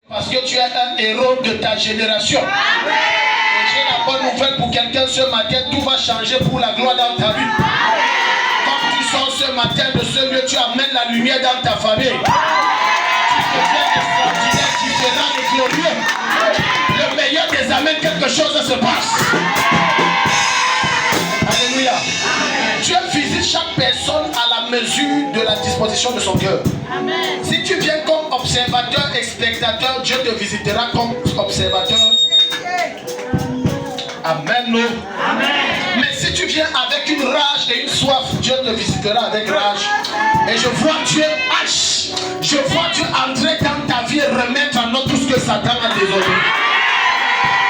Parce que tu es un héros de ta génération. Amen. Et j'ai la bonne nouvelle pour quelqu'un ce matin. Tout va changer pour la gloire dans ta vie. Amen. Quand tu sors ce matin de ce lieu, tu amènes la lumière dans ta famille. Amen. Tu deviens extraordinaire, différent et glorieux. Amen. Le meilleur des amènes, quelque chose se passe. Alléluia. Amen. Dieu visite chaque personne à la mesure de la disposition de son cœur. Amen. Si tu viens comme observateur et spectateur, Dieu te visitera comme observateur. Amen. Amen. Mais si tu viens avec une rage et une soif, Dieu te visitera avec rage. Et je vois Dieu entrer dans ta vie et remettre en ordre tout ce que Satan a désordonné.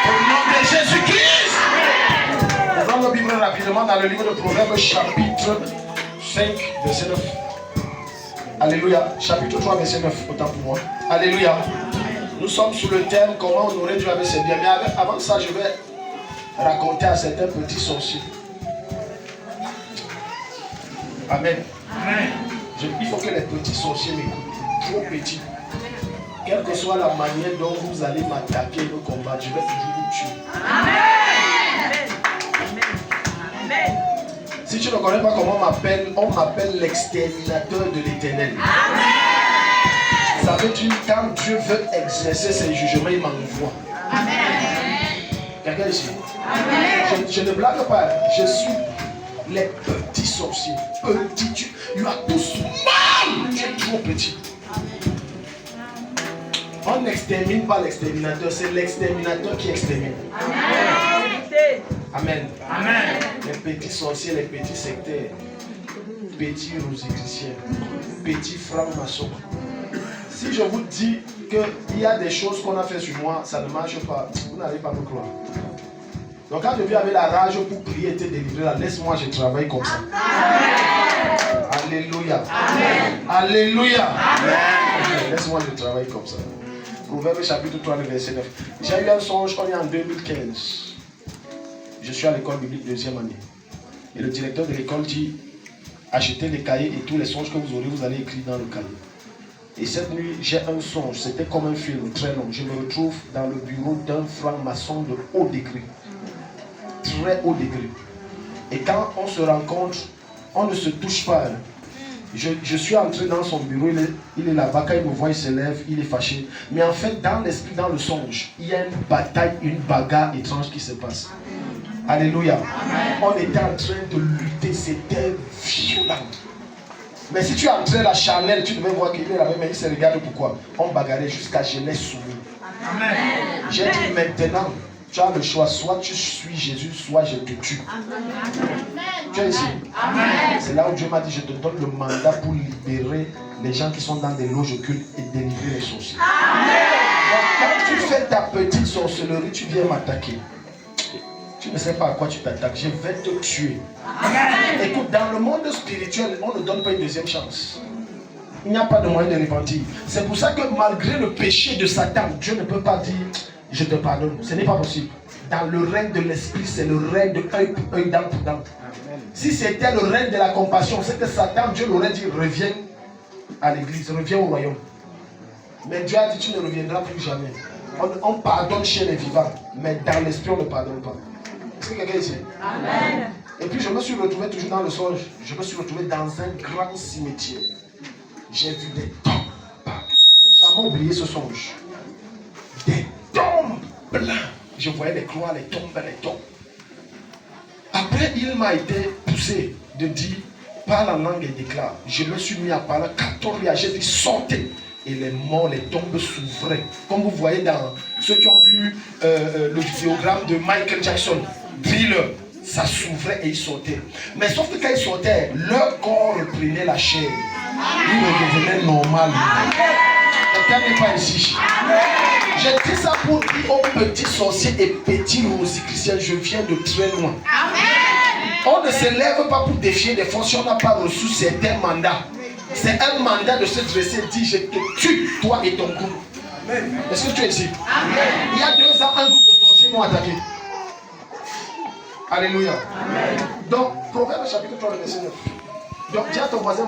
Au nom de Jésus-Christ. Nous allons vivre rapidement dans le livre de Proverbes, chapitre 5, verset 9. Alléluia. Chapitre 3, verset 9. Autant pour moi. Alléluia. Nous sommes sous le thème comment honorer Dieu avec ses biens. Mais avant ça, je vais raconter à certains petits sorciers. Amen. Amen. Il faut que les petits sorciers m'écoutent. Trop petits. Quelle que soit la manière dont vous allez m'attaquer et me combattre, je vais toujours vous tuer. Amen. Amen. Si tu ne connais pas comment on m'appelle l'exterminateur de l'Éternel. Amen. Ça veut dire quand Dieu veut exercer ses jugements, il m'envoie. Amen. Quelqu'un ici? Amen. Je ne blague pas. Je suis les petits sorciers. Petits, tu as tous mal. Tu es trop petit. On n'extermine pas l'exterminateur, c'est l'exterminateur qui extermine. Amen. Amen. Amen. Les petits sorciers, les petits sectaires, petits rosicruciens, petits francs-maçons. Si je vous dis qu'il y a des choses qu'on a fait sur moi, ça ne marche pas, vous n'allez pas me croire. Donc quand je viens avec la rage pour prier et te délivrer, là, laisse-moi, je travaille comme ça. Amen. Alléluia. Amen. Alléluia. Amen. Laisse-moi, je travaille comme ça. Proverbe chapitre 3, verset 9. J'ai eu un songe, on est en 2015. Je suis à l'école biblique deuxième année. Et le directeur de l'école dit, achetez les cahiers et tous les songes que vous aurez, vous allez écrire dans le cahier. Et cette nuit, j'ai un songe, c'était comme un film très long. Je me retrouve dans le bureau d'un franc-maçon de haut degré. Très haut degré. Et quand on se rencontre, on ne se touche pas. Je suis entré dans son bureau, il est là-bas, quand il me voit, il se lève, il est fâché. Mais en fait, dans l'esprit, dans le songe, il y a une bataille, une bagarre étrange qui se passe. Alléluia. Amen. On était en train de lutter, c'était violent. Mais si tu entrais la charnelle, tu devais voir qu'il est là-bas, mais il se regarde pourquoi. On bagarrait jusqu'à je l'ai soumis. Amen. J'ai dit maintenant, tu as le choix, soit tu suis Jésus, soit je te tue. Amen. Tu es ici. Amen. C'est là où Dieu m'a dit, je te donne le mandat pour libérer les gens qui sont dans des loges occultes et délivrer les sorciers. Amen. Donc quand tu fais ta petite sorcellerie, tu viens m'attaquer. Tu ne sais pas à quoi tu t'attaques, je vais te tuer. Amen. Écoute, dans le monde spirituel, on ne donne pas une deuxième chance. Il n'y a pas de moyen de repentir. C'est pour ça que malgré le péché de Satan, Dieu ne peut pas dire je te pardonne. Ce n'est pas possible. Dans le règne de l'esprit, c'est le règne de œil, dent pour dent. Si c'était le règne de la compassion, c'est que Satan, Dieu l'aurait dit reviens à l'église, reviens au royaume. Mais Dieu a dit tu ne reviendras plus jamais. On pardonne chez les vivants, mais dans l'esprit on ne pardonne pas. Est-ce que quelqu'un ici? Amen. Et puis je me suis retrouvé toujours dans le songe. Je me suis retrouvé dans un grand cimetière. J'ai vu des tombes. Je n'ai jamais oublié ce songe. Des tombes blancs. Je voyais les croix, les tombes. Après, il m'a été poussé de dire, parle en langue et déclare. Je me suis mis à parler. Katoria, j'ai dit, sortez. Et les morts, les tombes s'ouvraient. Comme vous voyez dans ceux qui ont vu le vidéogramme de Michael Jackson, Thriller, ça s'ouvrait et ils sautaient. Mais sauf que quand ils sautaient, leur corps reprenait la chair. Ils redevenaient normal. Quelqu'un n'est pas ici. J'ai dit ça pour dire aux petits sorciers et petits rosicruciens, je viens de très loin. On ne se lève pas pour défier des forces si on n'a pas reçu certains mandats. C'est un mandat de se dresser, dire je te tue, toi et ton groupe. Est-ce que tu es ici? Amen. Il y a 2 ans, un groupe de sorciers m'ont attaqué. Alléluia. Amen. Donc, Proverbe chapitre 3, verset 9. Donc, dis à ton voisin.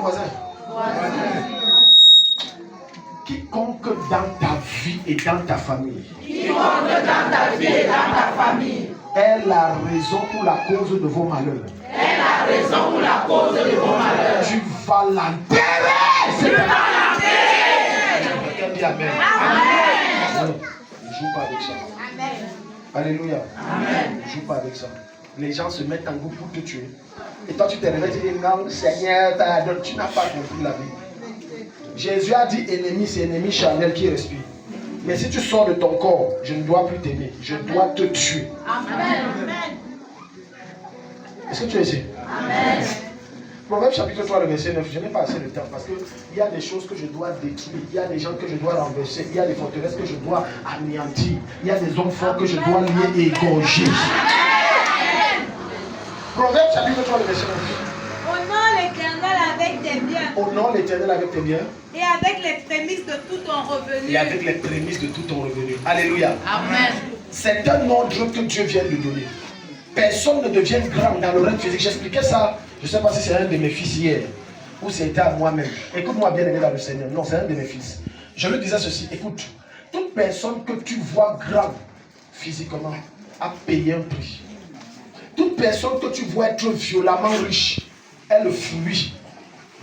quiconque dans ta vie et dans ta famille est la raison ou la cause de vos malheurs. Tu vas l'enterrer. Quelqu'un dit amen. Ne joue pas avec ça. Alléluia. Ne joue pas avec ça. Les gens se mettent en groupe pour te tuer. Et toi tu te réveilles et tu dis non Seigneur, tu n'as pas compris la vie. Jésus a dit ennemi, c'est ennemi charnel qui respire. Mais si tu sors de ton corps, je ne dois plus t'aimer, je dois te tuer. Amen. Est-ce que tu es ici? Amen. Proverbe chapitre 3, le verset 9, je n'ai pas assez de temps parce qu'il y a des choses que je dois détruire, il y a des gens que je dois renverser, il y a des forteresses que je dois anéantir, il y a des hommes forts que je dois lier et égorger. Proverbe chapitre 3, le verset 9. Honore l'Éternel avec tes biens. Honore l'Éternel avec tes biens. Et avec les prémices de tout ton revenu. Et avec les prémices de tout ton revenu. Alléluia. Amen. C'est un ordre que Dieu vient de donner. Personne ne devient grand dans le règne physique. J'expliquais ça, je ne sais pas si c'est un de mes fils hier ou c'était à moi-même. Écoute-moi bien aimé dans le Seigneur. Non, c'est un de mes fils. Je lui disais ceci, écoute, toute personne que tu vois grand physiquement a payé un prix. Toute personne que tu vois être violemment riche est le fruit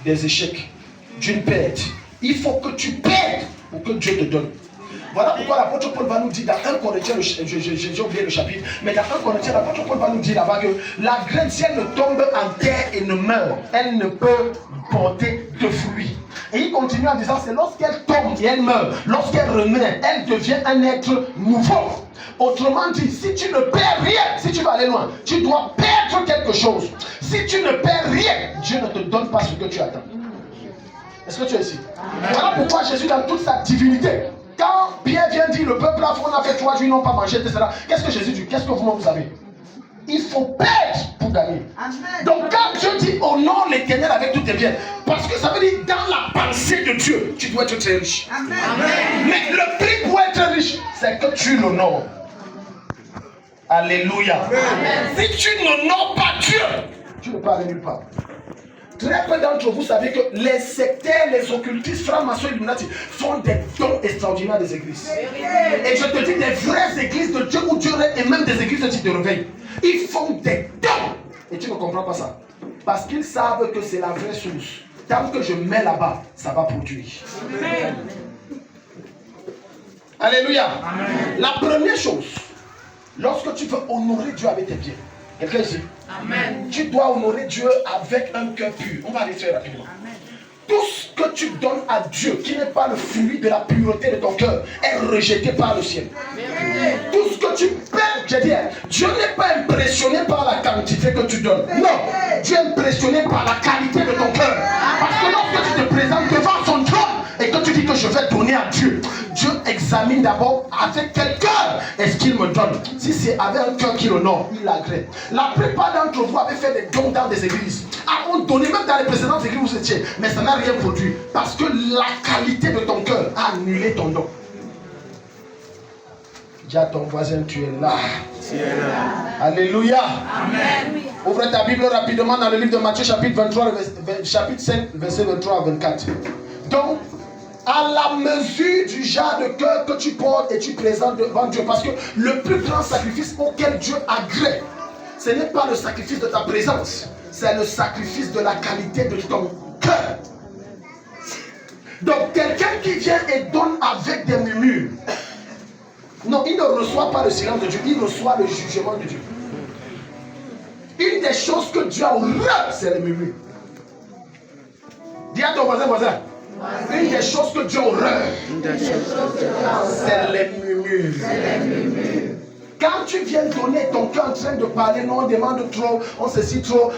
des échecs, d'une perte. Il faut que tu perdes pour que Dieu te donne. Voilà pourquoi l'apôtre Paul va nous dire dans 1 Corinthiens, j'ai oublié le chapitre, mais dans 1 Corinthiens, l'apôtre Paul va nous dire là-bas que la graine, si elle ne tombe en terre et ne meurt, elle ne peut porter de fruits. Et il continue en disant, c'est lorsqu'elle tombe et elle meurt, lorsqu'elle renaît, elle devient un être nouveau. Autrement dit, si tu ne perds rien, si tu vas aller loin, tu dois perdre quelque chose. Si tu ne perds rien, Dieu ne te donne pas ce que tu attends. Est-ce que tu es ici? Voilà pourquoi Jésus, dans toute sa divinité, quand Pierre vient dire, le peuple a on a fait 3 jours, ils n'ont pas mangé, etc. Qu'est-ce que Jésus dit? Qu'est-ce que vous avez? Il faut perdre pour gagner. Amen. Donc quand Dieu dit honore l'Éternel avec tous tes biens, parce que ça veut dire dans la pensée de Dieu, tu dois être très riche. Amen. Mais le prix pour être riche, c'est que tu l'honores. Alléluia. Amen. Si tu n'honores pas Dieu, tu ne peux aller nulle part. Très peu d'entre vous savez que les sectaires, les occultistes, francs-maçons, illuminati font des dons extraordinaires des églises. Et je te dis des vraies églises de Dieu où Dieu règne et même des églises de type de réveil. Ils font des dons. Et tu ne comprends pas ça. Parce qu'ils savent que c'est la vraie source. Tant que je mets là-bas, ça va produire. Amen. Alléluia. Amen. La première chose, lorsque tu veux honorer Dieu avec tes biens, quelqu'un ici? Amen. Tu dois honorer Dieu avec un cœur pur. On va aller faire rapidement. Amen. Tout ce que tu donnes à Dieu, qui n'est pas le fruit de la pureté de ton cœur, est rejeté par le ciel. Amen. Tout ce que tu perds, je dis, Dieu n'est pas impressionné par la quantité que tu donnes. Non, Dieu est impressionné par la qualité de ton cœur. Parce que lorsque tu te présentes devant son trône et que tu dis que je vais donner à Dieu, Dieu examine d'abord avec quel cœur est-ce qu'il me donne. Si c'est avec un cœur qui l'honore, il agrée. La plupart d'entre vous avez fait des dons dans des églises. On donné même dans les précédentes églises où vous étiez, mais ça n'a rien produit. Parce que la qualité de ton cœur a annulé ton don. Dis à ton voisin, tu es là. Tu es là. Alléluia. Amen. Ouvre ta Bible rapidement dans le livre de Matthieu chapitre 23, chapitre 5, verset 23 à 24. Donc, à la mesure du genre de cœur que tu portes et tu présentes devant Dieu. Parce que le plus grand sacrifice auquel Dieu agrée, ce n'est pas le sacrifice de ta présence, c'est le sacrifice de la qualité de ton cœur. Donc quelqu'un qui vient et donne avec des murmures, non, il ne reçoit pas le silence de Dieu, il reçoit le jugement de Dieu. Une des choses que Dieu a horreur, c'est les murmures. Dis à ton voisin. Une des choses que Dieu a horreur, c'est les murmures. Quand tu viens donner ton cœur en train de parler, non, on demande trop, on ceci trop,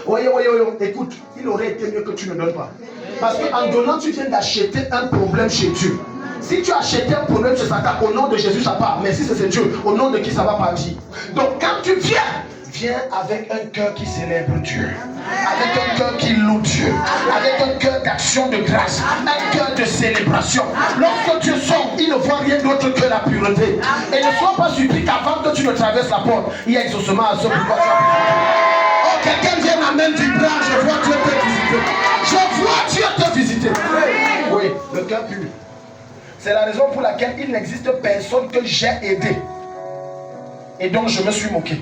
écoute, il aurait été mieux que tu ne donnes pas. Parce qu'en donnant, tu viens d'acheter un problème chez Dieu. Si tu as acheté un problème chez Satan, au nom de Jésus, ça part. Mais si c'est Dieu, au nom de qui ça va partir? Donc quand tu viens avec un cœur qui célèbre Dieu, avec un cœur qui loue Dieu, avec un cœur d'action de grâce, un cœur de célébration. Lorsque Dieu sort, il ne voit rien d'autre que la pureté. Et ne sois pas surpris qu'avant que tu ne traverses la porte, il y a exaucement à ce pourquoi tu as. Oh, quelqu'un vient m'amener du bras, je vois Dieu te visiter. Je vois Dieu te visiter. Oui, le cœur pur. C'est la raison pour laquelle il n'existe personne que j'ai aidé. Et donc je me suis moqué.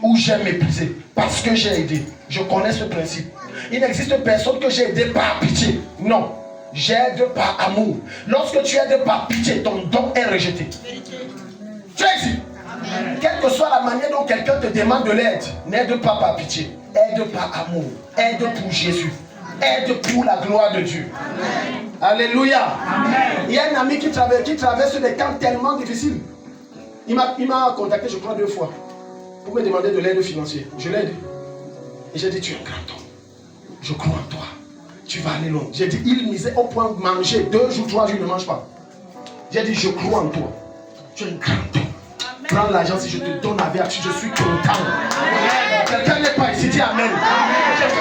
Ou j'ai méprisé. Parce que j'ai aidé. Je connais ce principe. Il n'existe personne que j'ai aidé par pitié. Non. J'aide par amour. Lorsque tu aides par pitié, ton don est rejeté. Tu es ici. Quelle que soit la manière dont quelqu'un te demande de l'aide, n'aide pas par pitié. Aide par amour. Aide pour Jésus. Aide pour la gloire de Dieu. Amen. Alléluia. Amen. Il y a un ami qui traverse des camps tellement difficiles. Il m'a contacté, je crois, 2 fois pour me demander de l'aide financière. Je l'ai aidé. Et j'ai dit, tu es un grand homme. Je crois en toi. Tu vas aller loin. J'ai dit, il misait au point de manger. 2 jours, 3 jours, il ne mange pas. J'ai dit, je crois en toi. Tu es un grand homme. Prends l'argent si je te donne avec. Je suis content. Quelqu'un n'est pas ici, dis Amen.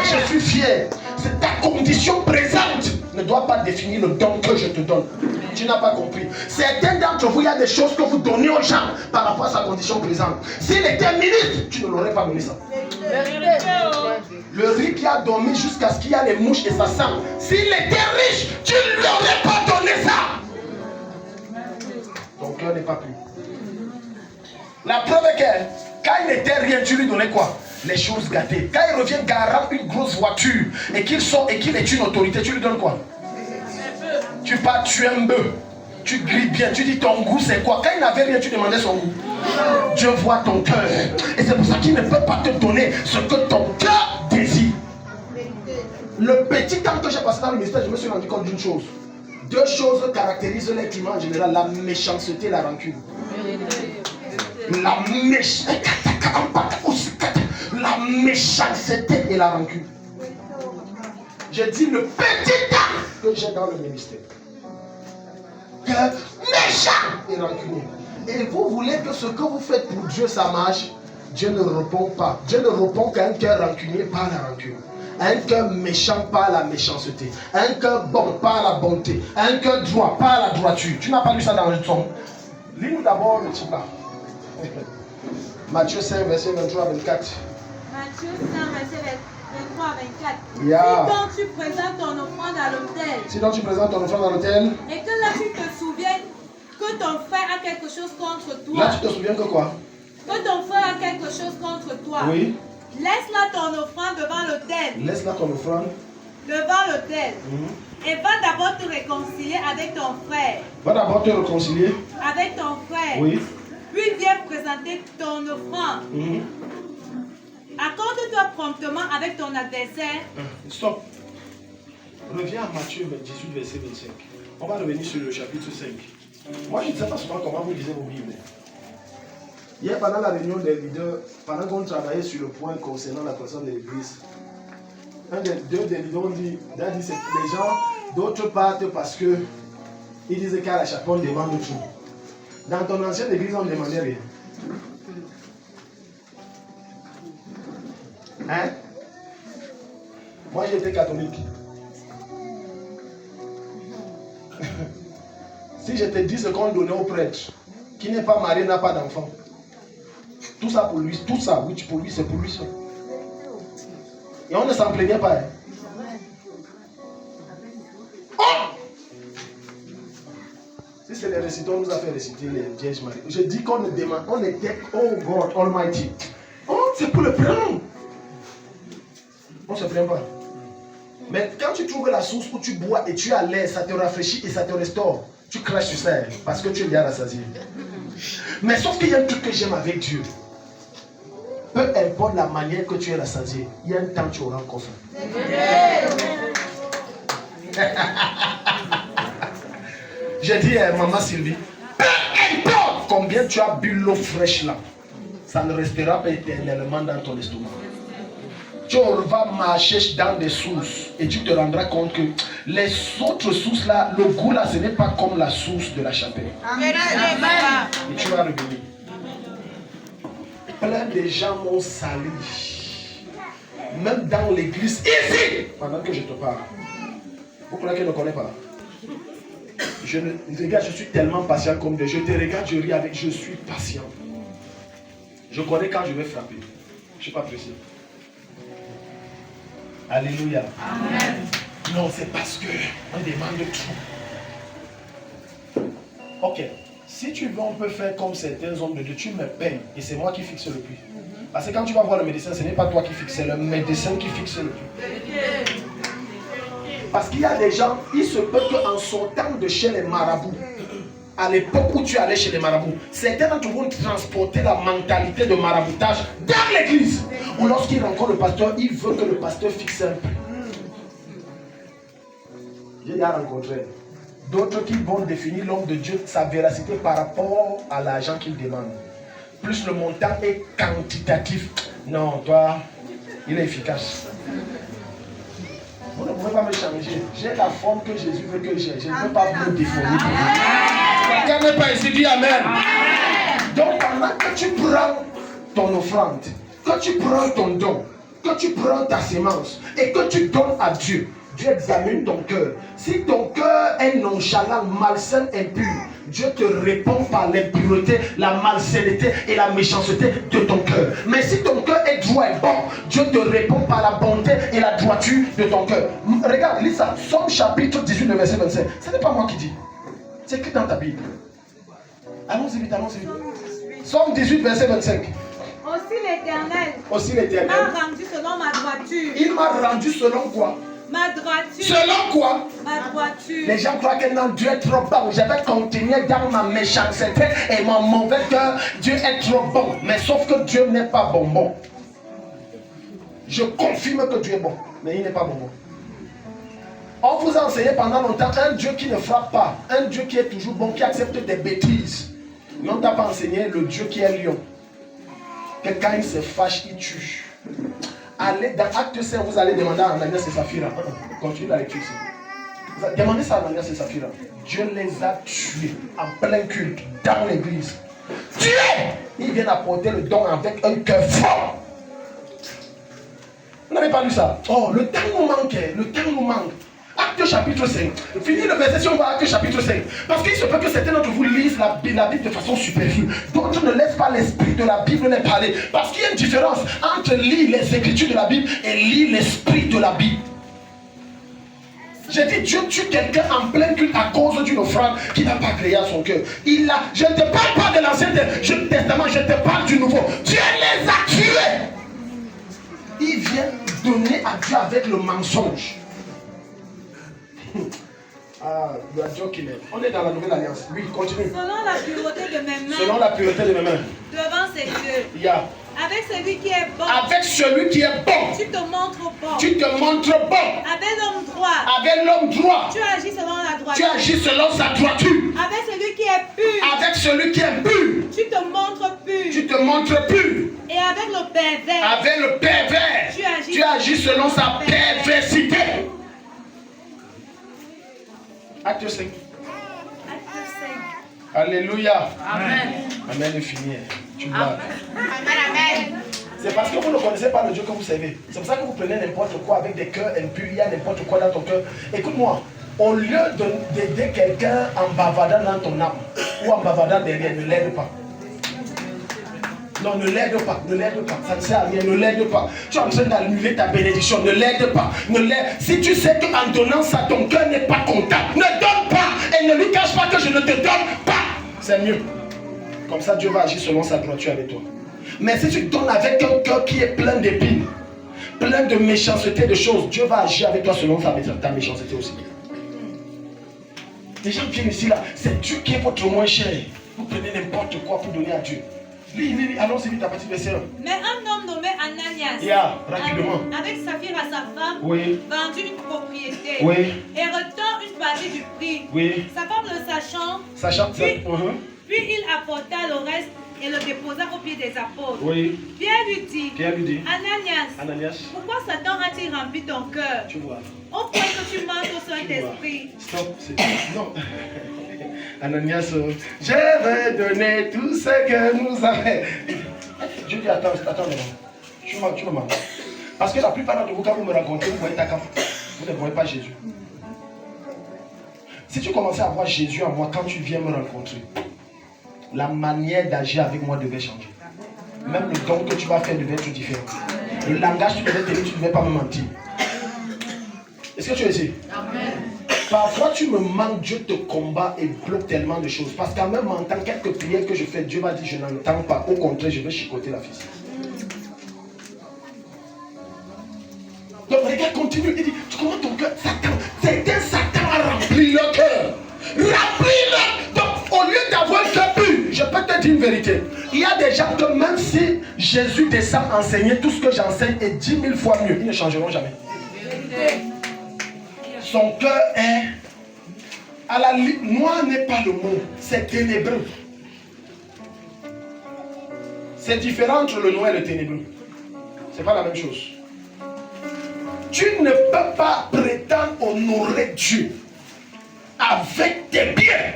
Je suis fier. C'est ta condition présente ne doit pas définir le don que je te donne. Tu n'as pas compris. Certains d'entre vous, il y a des choses que vous donnez aux gens par rapport à sa condition présente. S'il était ministre, tu ne l'aurais pas donné ça. Le riz qui a dormi jusqu'à ce qu'il y ait les mouches et ça sent. S'il était riche, tu ne l'aurais pas donné ça. Ton cœur n'est pas pur. La preuve est que quand il n'était rien, tu lui donnais quoi? Les choses gâtées. Quand il revient garant une grosse voiture et qu'il sort et qu'il est une autorité, tu lui donnes quoi? Tu pars, tu aimes bœuf. Tu grilles bien, tu dis ton goût c'est quoi? Quand il n'avait rien, tu demandais son goût. Dieu voit ton cœur. Et c'est pour ça qu'il ne peut pas te donner ce que ton cœur désire. Le petit temps que j'ai passé dans le ministère, je me suis rendu compte d'une chose. 2 choses caractérisent l'être humain en général, la méchanceté et la rancune. La méchanceté et la rancune. J'ai dit le petit temps que j'ai dans le ministère. Que méchant et rancunier. Et vous voulez que ce que vous faites pour Dieu ça marche? Dieu ne répond pas. Dieu ne répond qu'à un cœur rancunier par la rancune. Un cœur méchant par la méchanceté. Un cœur bon par la bonté. Un cœur droit par la droiture. Tu n'as pas lu ça dans le son? Lis-nous d'abord le petit pas. Matthieu 5, verset 23 à 24. Matthieu 5, verset 23 à 24. Yeah. Si donc tu présentes ton offrande à l'autel. Si donc tu présentes ton offrande à l'autel. Et que là tu te souviennes que ton frère a quelque chose contre toi. Là tu te souviens que quoi? Que ton frère a quelque chose contre toi. Oui. Laisse là ton offrande devant l'autel. Laisse là ton offrande. Devant l'autel. Et va d'abord te réconcilier avec ton frère. Va d'abord te réconcilier. Avec ton frère. Oui. Puis viens présenter ton offrande. Accorde-toi promptement avec ton adversaire. Stop. Reviens à Matthieu 18, verset 25. On va revenir sur le chapitre 5. Moi, je ne sais pas souvent comment vous lisez vos Bibles. Hier, pendant la réunion des leaders, pendant qu'on travaillait sur le point concernant la personne de l'église, deux des leaders ont dit c'est les gens, d'autres partent parce que ils disent qu'à la chapelle, on demande tout. Dans ton ancienne église, on ne demandait rien. Hein? Moi, j'étais catholique. Si je te dis ce qu'on donnait au prêtre, qui n'est pas marié, n'a pas d'enfant, tout ça pour lui, tout ça, oui, pour lui, c'est pour lui seul. Et on ne s'en plaignait pas. Hein? Oh! Si c'est les récitants, on nous a fait réciter les Vierges Marie. Je dis qu'on ne demande, on était, oh God Almighty. Oh, c'est pour le prénom. On ne se plaint pas. Mais quand tu trouves la source où tu bois et tu es à l'aise, ça te rafraîchit et ça te restaure, tu craches sur ça parce que tu es bien rassasié. Mais sauf qu'il y a un truc que j'aime avec Dieu. Peu importe la manière que tu es rassasié, il y a un temps tu auras encore faim. J'ai dit à maman Sylvie, peu importe combien tu as bu l'eau fraîche là, ça ne restera pas éternellement dans ton estomac. Tu vas marcher dans des sources et tu te rendras compte que les autres sources là, le goût là, ce n'est pas comme la source de la chapelle. Amen. Et tu vas revenir. Plein de gens m'ont sali. Même dans l'église, ici, pendant que je te parle. Vous croyez qu'elle ne connaît pas? Regarde, je suis tellement patient comme Dieu. Je te regarde, je ris avec, je suis patient. Je connais quand je vais frapper. Je ne suis pas pressé. Alléluia. Amen. Non, c'est parce que on demande tout. Ok. Si tu veux, on peut faire comme certains hommes de Dieu. Tu me payes et c'est moi qui fixe le prix. Parce que quand tu vas voir le médecin, ce n'est pas toi qui fixe, c'est le médecin qui fixe le prix. Parce qu'il y a des gens, il se peut qu'en sortant de chez les marabouts, à l'époque où tu allais chez les marabouts, certains d'entre vous transporter la mentalité de maraboutage dans l'église. Ou lorsqu'il rencontre le pasteur, il veut que le pasteur fixe un prix. J'ai déjà rencontré d'autres qui vont définir l'homme de Dieu, sa véracité par rapport à l'argent qu'il demande. Plus le montant est quantitatif. Non, toi, il est efficace. Vous ne pouvez pas me changer. J'ai la forme que Jésus veut que j'ai. Je ne peux pas vous déformer. Quelqu'un n'est pas ici, dis Amen. Donc pendant que tu prends ton offrande, que tu prends ton don, que tu prends ta sémence et que tu donnes à Dieu, Dieu examine ton cœur. Si ton cœur est nonchalant, malsain, impur, Dieu te répond par l'impureté, la malsainité et la méchanceté de ton cœur. Mais si ton cœur est droit et bon, Dieu te répond par la bonté et la droiture de ton cœur. Regarde, lis ça. Somme chapitre 18, verset 25. Ce n'est pas moi qui dis. C'est écrit dans ta Bible. Allons-y vite, allons-y vite. Somme 18, verset 25. Aussi l'Éternel m'a rendu selon ma droiture. Il m'a rendu selon quoi? Ma droiture. Selon quoi? Ma droiture. Les gens croient que non, Dieu est trop bon. Je vais continuer dans ma méchanceté et mon mauvais cœur. Dieu est trop bon. Mais sauf que Dieu n'est pas bonbon. Je confirme que Dieu est bon, mais il n'est pas bonbon. On vous a enseigné pendant longtemps un Dieu qui ne frappe pas, un Dieu qui est toujours bon, qui accepte des bêtises. Mais on ne t'a pas enseigné le Dieu qui est lion. Que quand il se fâche, il tue. Allez dans Acte 5, vous allez demander à Ananias et Saphira. Continue la lecture ici. Demandez ça à Ananias et Saphira. Dieu les a tués en plein culte dans l'église. Dieu! Ils viennent apporter le don avec un cœur fort. Vous n'avez pas lu ça? Oh, le temps nous manque. Le temps nous manque. Acte chapitre 5. Fini le verset si on va Acte chapitre 5. Parce qu'il se peut que certains d'entre vous lisent la Bible de façon superflue. D'autres ne laissent pas l'esprit de la Bible les parler. Parce qu'il y a une différence entre lire les écritures de la Bible et lire l'esprit de la Bible. J'ai dit Dieu tue quelqu'un en plein culte à cause d'une offrande qui n'a pas créé à son cœur. Je ne te parle pas de l'Ancien Testament, je te parle du Nouveau. Dieu les a tués. Il vient donner à Dieu avec le mensonge. Ah, you are joking. On est dans la nouvelle alliance. Oui, continue. Selon la pureté de mes mains. Selon la pureté de mes mains. Devant ses yeux. Yeah. Avec celui qui est bon. Avec celui qui est bon. Tu te montres bon. Tu te montres bon. Avec l'homme droit. Avec l'homme droit. Tu agis selon la droiture. Tu agis selon sa droiture. Avec celui qui est pur. Avec celui qui est pur. Tu te montres pur. Tu te montres pur. Et avec le pervers. Avec le pervers. Tu agis selon sa perversité. Acte 5. Acte 5. Alléluia. Amen. Amen est fini. Tu blagues. Amen. C'est parce que vous ne connaissez pas le Dieu que vous servez. C'est pour ça que vous prenez n'importe quoi avec des cœurs impurs. Il y a n'importe quoi dans ton cœur. Écoute-moi. Au lieu d'aider quelqu'un en bavardant dans ton âme ou en bavardant derrière, ne l'aide pas. Non, ne l'aide pas, ne l'aide pas. Ça ne sert à rien, ne l'aide pas. Tu es en train d'annuler ta bénédiction, ne l'aide pas. Si tu sais qu'en donnant ça, ton cœur n'est pas content, ne donne pas et ne lui cache pas que je ne te donne pas. C'est mieux. Comme ça, Dieu va agir selon sa droiture avec toi. Mais si tu donnes avec un cœur qui est plein d'épines, plein de méchanceté, de choses, Dieu va agir avec toi selon ta méchanceté aussi. Les gens viennent ici là, c'est Dieu qui est votre moins cher. Vous prenez n'importe quoi pour donner à Dieu. Lis, allons-y vite à partir de verset 1. Mais un homme nommé Ananias, rapidement, avec Saphira sa femme, vendit une propriété et retint une partie du prix. Sa femme le sachant, puis il apporta le reste et le déposa au pied des apôtres. Pierre lui dit, Ananias, pourquoi Satan a-t-il rempli ton cœur? Tu vois. Au point que tu manques au Saint-Esprit. Stop, non. Ananias, je vais donner tout ce que nous avons. Je dis, attends, tu me mens. Parce que la plupart d'entre vous, quand vous me rencontrez, vous voyez ta cape. Vous ne voyez pas Jésus. Si tu commençais à voir Jésus en moi quand tu viens me rencontrer, la manière d'agir avec moi devait changer. Même le don que tu vas faire devait être différent. Le langage que tu devais tenir, tu ne devais pas me mentir. Est-ce que tu es ici? Amen. Parfois tu me manques, Dieu te combat et bloque tellement de choses. Parce qu'en même temps, quelques prières que je fais, Dieu va dire je n'entends pas. Au contraire, je vais chicoter la fille. Donc regarde, continue. Il dit, tu commences ton cœur, Satan. Certains Satan a rempli leur cœur. Rempli-le. Donc au lieu d'avoir un cœur pur, je peux te dire une vérité. Il y a des gens que même si Jésus descend enseigner tout ce que j'enseigne est 10 000 fois mieux, ils ne changeront jamais. Son cœur est à la limite. Noir n'est pas le mot, c'est ténébreux. C'est différent entre le noir et le ténébreux. C'est pas la même chose. Tu ne peux pas prétendre honorer Dieu avec tes biens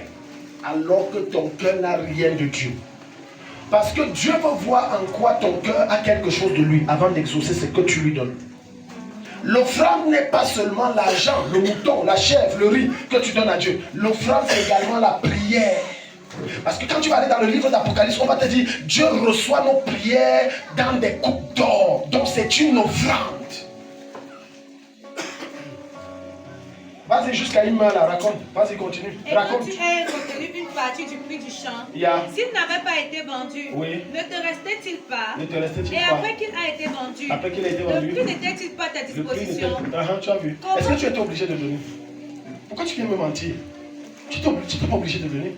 alors que ton cœur n'a rien de Dieu. Parce que Dieu veut voir en quoi ton cœur a quelque chose de lui avant d'exaucer ce que tu lui donnes. L'offrande n'est pas seulement l'argent, le mouton, la chèvre, le riz que tu donnes à Dieu. L'offrande c'est également la prière. Parce que quand tu vas aller dans le livre d'Apocalypse, on va te dire Dieu reçoit nos prières dans des coupes d'or. Donc c'est une offrande. Vas-y jusqu'à une main là, raconte. Vas-y, continue. Et raconte. quand tu as retenu une partie du prix du champ, s'il n'avait pas été vendu, ne te restait-il pas? Et après qu'il a été vendu, le prix n'était-il pas à ta disposition? Tu as vu. Est-ce que tu étais obligé de donner? Pourquoi tu viens me mentir? Tu n'étais pas obligé de donner.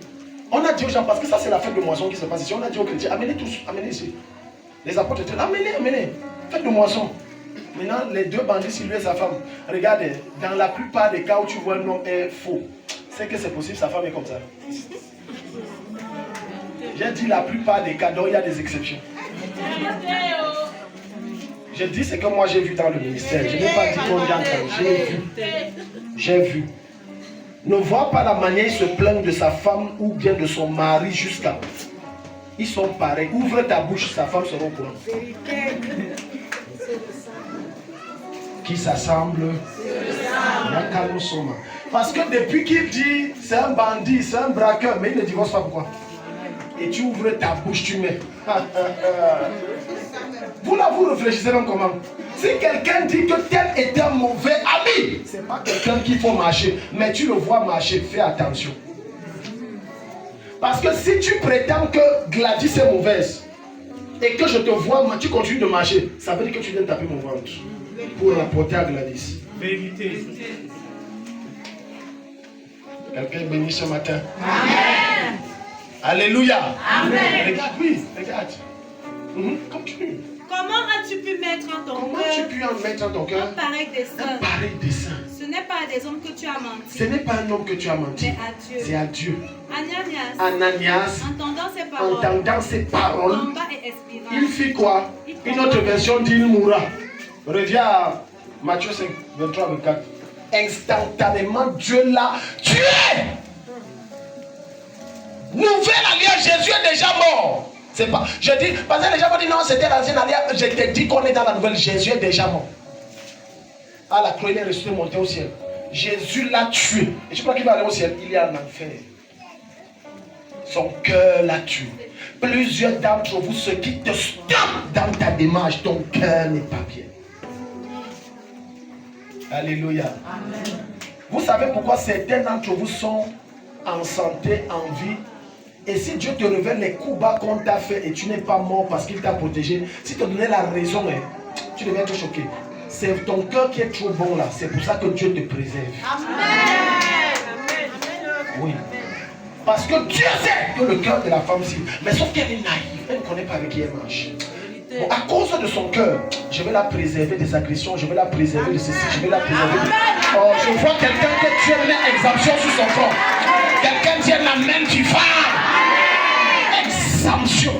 On a dit aux gens, parce que ça c'est la fête de moisson qui se passe ici, on a dit aux chrétiens, amenez tous, amenez ici. Les apôtres étaient là, amenez, fête de moisson. Maintenant, les deux bandits, c'est lui et sa femme. Regardez, dans la plupart des cas où tu vois un homme est faux, c'est que c'est possible, sa femme est comme ça. J'ai dit la plupart des cas, donc il y a des exceptions. J'ai dit ce que moi j'ai vu dans le ministère. Je n'ai pas dit qu'on y entend. J'ai vu. Ne vois pas la manière il se plaint de sa femme ou bien de son mari jusqu'à. Ils sont pareils. Ouvre ta bouche, sa femme sera au courant. Qui s'assemble. Parce que depuis qu'il dit c'est un bandit, c'est un braqueur, mais il ne divorce pas pourquoi. Et tu ouvres ta bouche, tu mets. Vous là, vous réfléchissez même comment. Si quelqu'un dit que tel est un mauvais ami, c'est pas quelqu'un qu'il faut marcher, mais tu le vois marcher, fais attention. Parce que si tu prétends que Gladys est mauvaise et que je te vois, tu continues de marcher, ça veut dire que tu viens taper mon ventre pour rapporter à Gladys. Vérité. Quelqu'un est béni ce matin. Amen. Alléluia. Amen. Regarde, oui, regarde. Continue. Comment as-tu pu mettre en ton cœur un pareil dessein? Ce n'est pas à des hommes que tu as menti. Ce n'est pas un homme que tu as menti. Mais à Dieu. C'est à Dieu. Ananias, entendant ces paroles, tomba et expira. Il fit quoi? Une autre version dit il mourra. Reviens à Matthieu 5, 23, 24. Instantanément, Dieu l'a tué. Nouvelle alliance, Jésus est déjà mort. C'est pas, je dis, parce que les gens vont dire non, c'était l'ancienne alliance. Je te dis qu'on est dans la nouvelle, Jésus est déjà mort. Ah, la croix, il est ressuscité, monté au ciel. Jésus l'a tué. Et tu crois qu'il va aller au ciel? Il est en enfer. Son cœur l'a tué. Plusieurs d'entre vous, ce qui te stoppe dans ta démarche, ton cœur n'est pas bien. Alléluia. Amen. Vous savez pourquoi certains d'entre vous sont en santé, en vie? Et si Dieu te révèle les coups bas qu'on t'a fait et tu n'es pas mort parce qu'il t'a protégé, si tu te donnais la raison, tu devais être choqué. C'est ton cœur qui est trop bon là. C'est pour ça que Dieu te préserve. Amen. Oui. Parce que Dieu sait que le cœur de la femme cible. Mais sauf qu'elle est naïve. Elle ne connaît pas avec qui elle marche. Bon, à cause de son cœur, je vais la préserver des agressions, je vais la préserver de ceci, je vais la préserver de... Oh, je vois quelqu'un que Dieu met exemption sur son corps. Quelqu'un tient la main du phare. Exemption.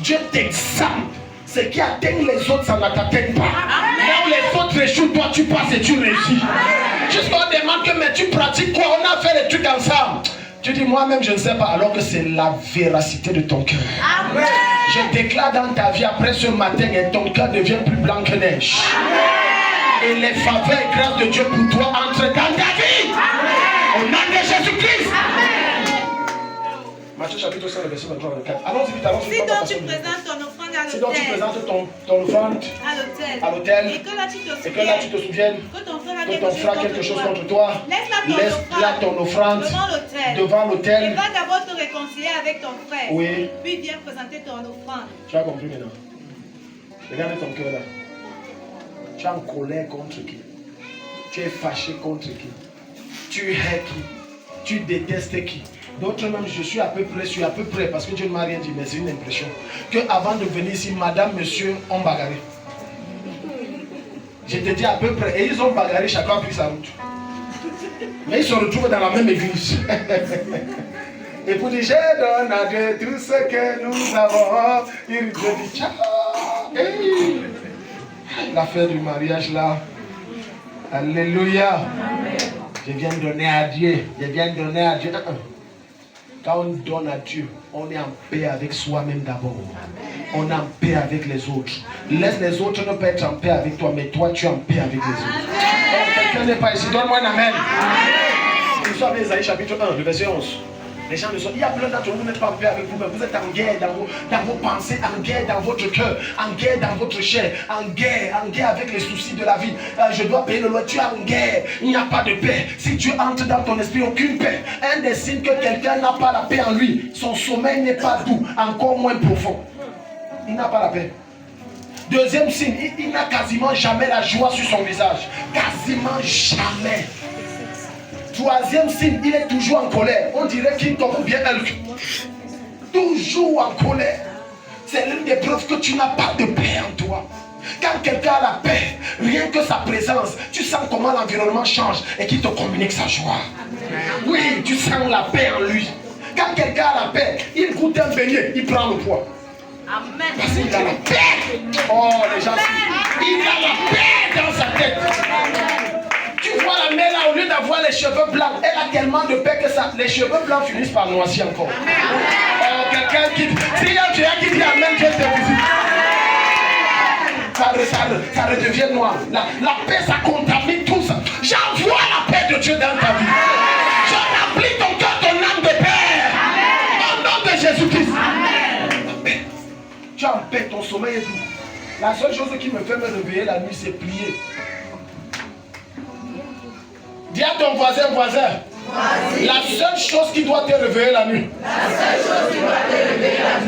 Dieu t'examine. Ce qui atteint les autres, ça ne t'atteint pas. Là où les autres échouent, toi tu passes et tu réussis. Jusqu'on demande que mais tu pratiques quoi? On a fait les trucs ensemble. Tu dis moi-même je ne sais pas, alors que c'est la véracité de ton cœur. Amen. Je déclare dans ta vie après ce matin et ton cœur devient plus blanc que neige. Amen. Et les faveurs et grâces de Dieu pour toi entrent dans ta vie. Amen. Au nom de Jésus-Christ. Matthieu chapitre 5, verset 23 24. Allons-y vite, allons-y vite. Si donc tu présentes ton offrande à l'autel. Si donc tu présentes ton offrande à l'autel. Et que là tu te souviennes que ton frère a quelque chose contre toi. Laisse-la ton offrande devant l'autel. Et va d'abord te réconcilier avec ton frère. Oui. Puis viens présenter ton offrande. Tu as compris maintenant. Regarde ton cœur là. Tu es en colère contre qui? Tu es fâché contre qui? Tu hais qui? Tu détestes qui? D'autres même, je suis à peu près, parce que Dieu ne m'a rien dit, mais c'est une impression, que avant de venir ici, madame, monsieur ont bagarré. Je te dis à peu près, et ils ont bagarré, chacun a pris sa route. Mais ils se retrouvent dans la même église. Et pour dire, je donne à Dieu tout ce que nous avons. Il dit, ciao. Hey. L'affaire du mariage là. Alléluia. Amen. Je viens de donner à Dieu. Je viens de donner à Dieu. Quand on donne à Dieu, on est en paix avec soi-même d'abord. On est en paix avec les autres. Laisse les autres ne pas être en paix avec toi, mais toi tu es en paix avec les autres. Quelqu'un n'est pas ici, donne-moi un amen. Nous sommes Ésaïe chapitre 1, le verset 11. Les gens ne sont. Il y a plein d'entre vous, vous n'êtes pas en paix avec vous-même. Vous êtes en guerre dans vos pensées, en guerre dans votre cœur, en guerre dans votre chair, en guerre avec les soucis de la vie. Je dois payer le loyer. Tu es en guerre. Il n'y a pas de paix. Si tu entres dans ton esprit, aucune paix. Un des signes que quelqu'un n'a pas la paix en lui, son sommeil n'est pas doux, encore moins profond. Il n'a pas la paix. Deuxième signe, il n'a quasiment jamais la joie sur son visage. Quasiment jamais. Troisième signe, il est toujours en colère. On dirait qu'il tombe bien Hulk. Toujours en colère. C'est l'une des preuves que tu n'as pas de paix en toi. Quand quelqu'un a la paix, rien que sa présence, tu sens comment l'environnement change et qu'il te communique sa joie. Oui, tu sens la paix en lui. Quand quelqu'un a la paix, il goûte un beignet, il prend le poids. Amen. Parce qu'il a la paix. Oh, les gens, il a la paix dans sa tête. Tu vois la mère là, au lieu d'avoir les cheveux blancs, elle a tellement de paix que ça, les cheveux blancs finissent par noircir encore. Oh, quelqu'un qui... S'il y a quelqu'un qui dit Amen, Dieu te visite. Ça redevient noir. La paix, ça contamine tout ça. J'envoie la paix de Dieu dans ta vie. Je remplis ton cœur, ton âme de paix. Au nom de Jésus-Christ. La paix. Tu as en paix, ton sommeil est doux. La seule chose qui me fait me réveiller la nuit, c'est prier. Dis à ton voisin, la seule chose qui doit te réveiller la nuit,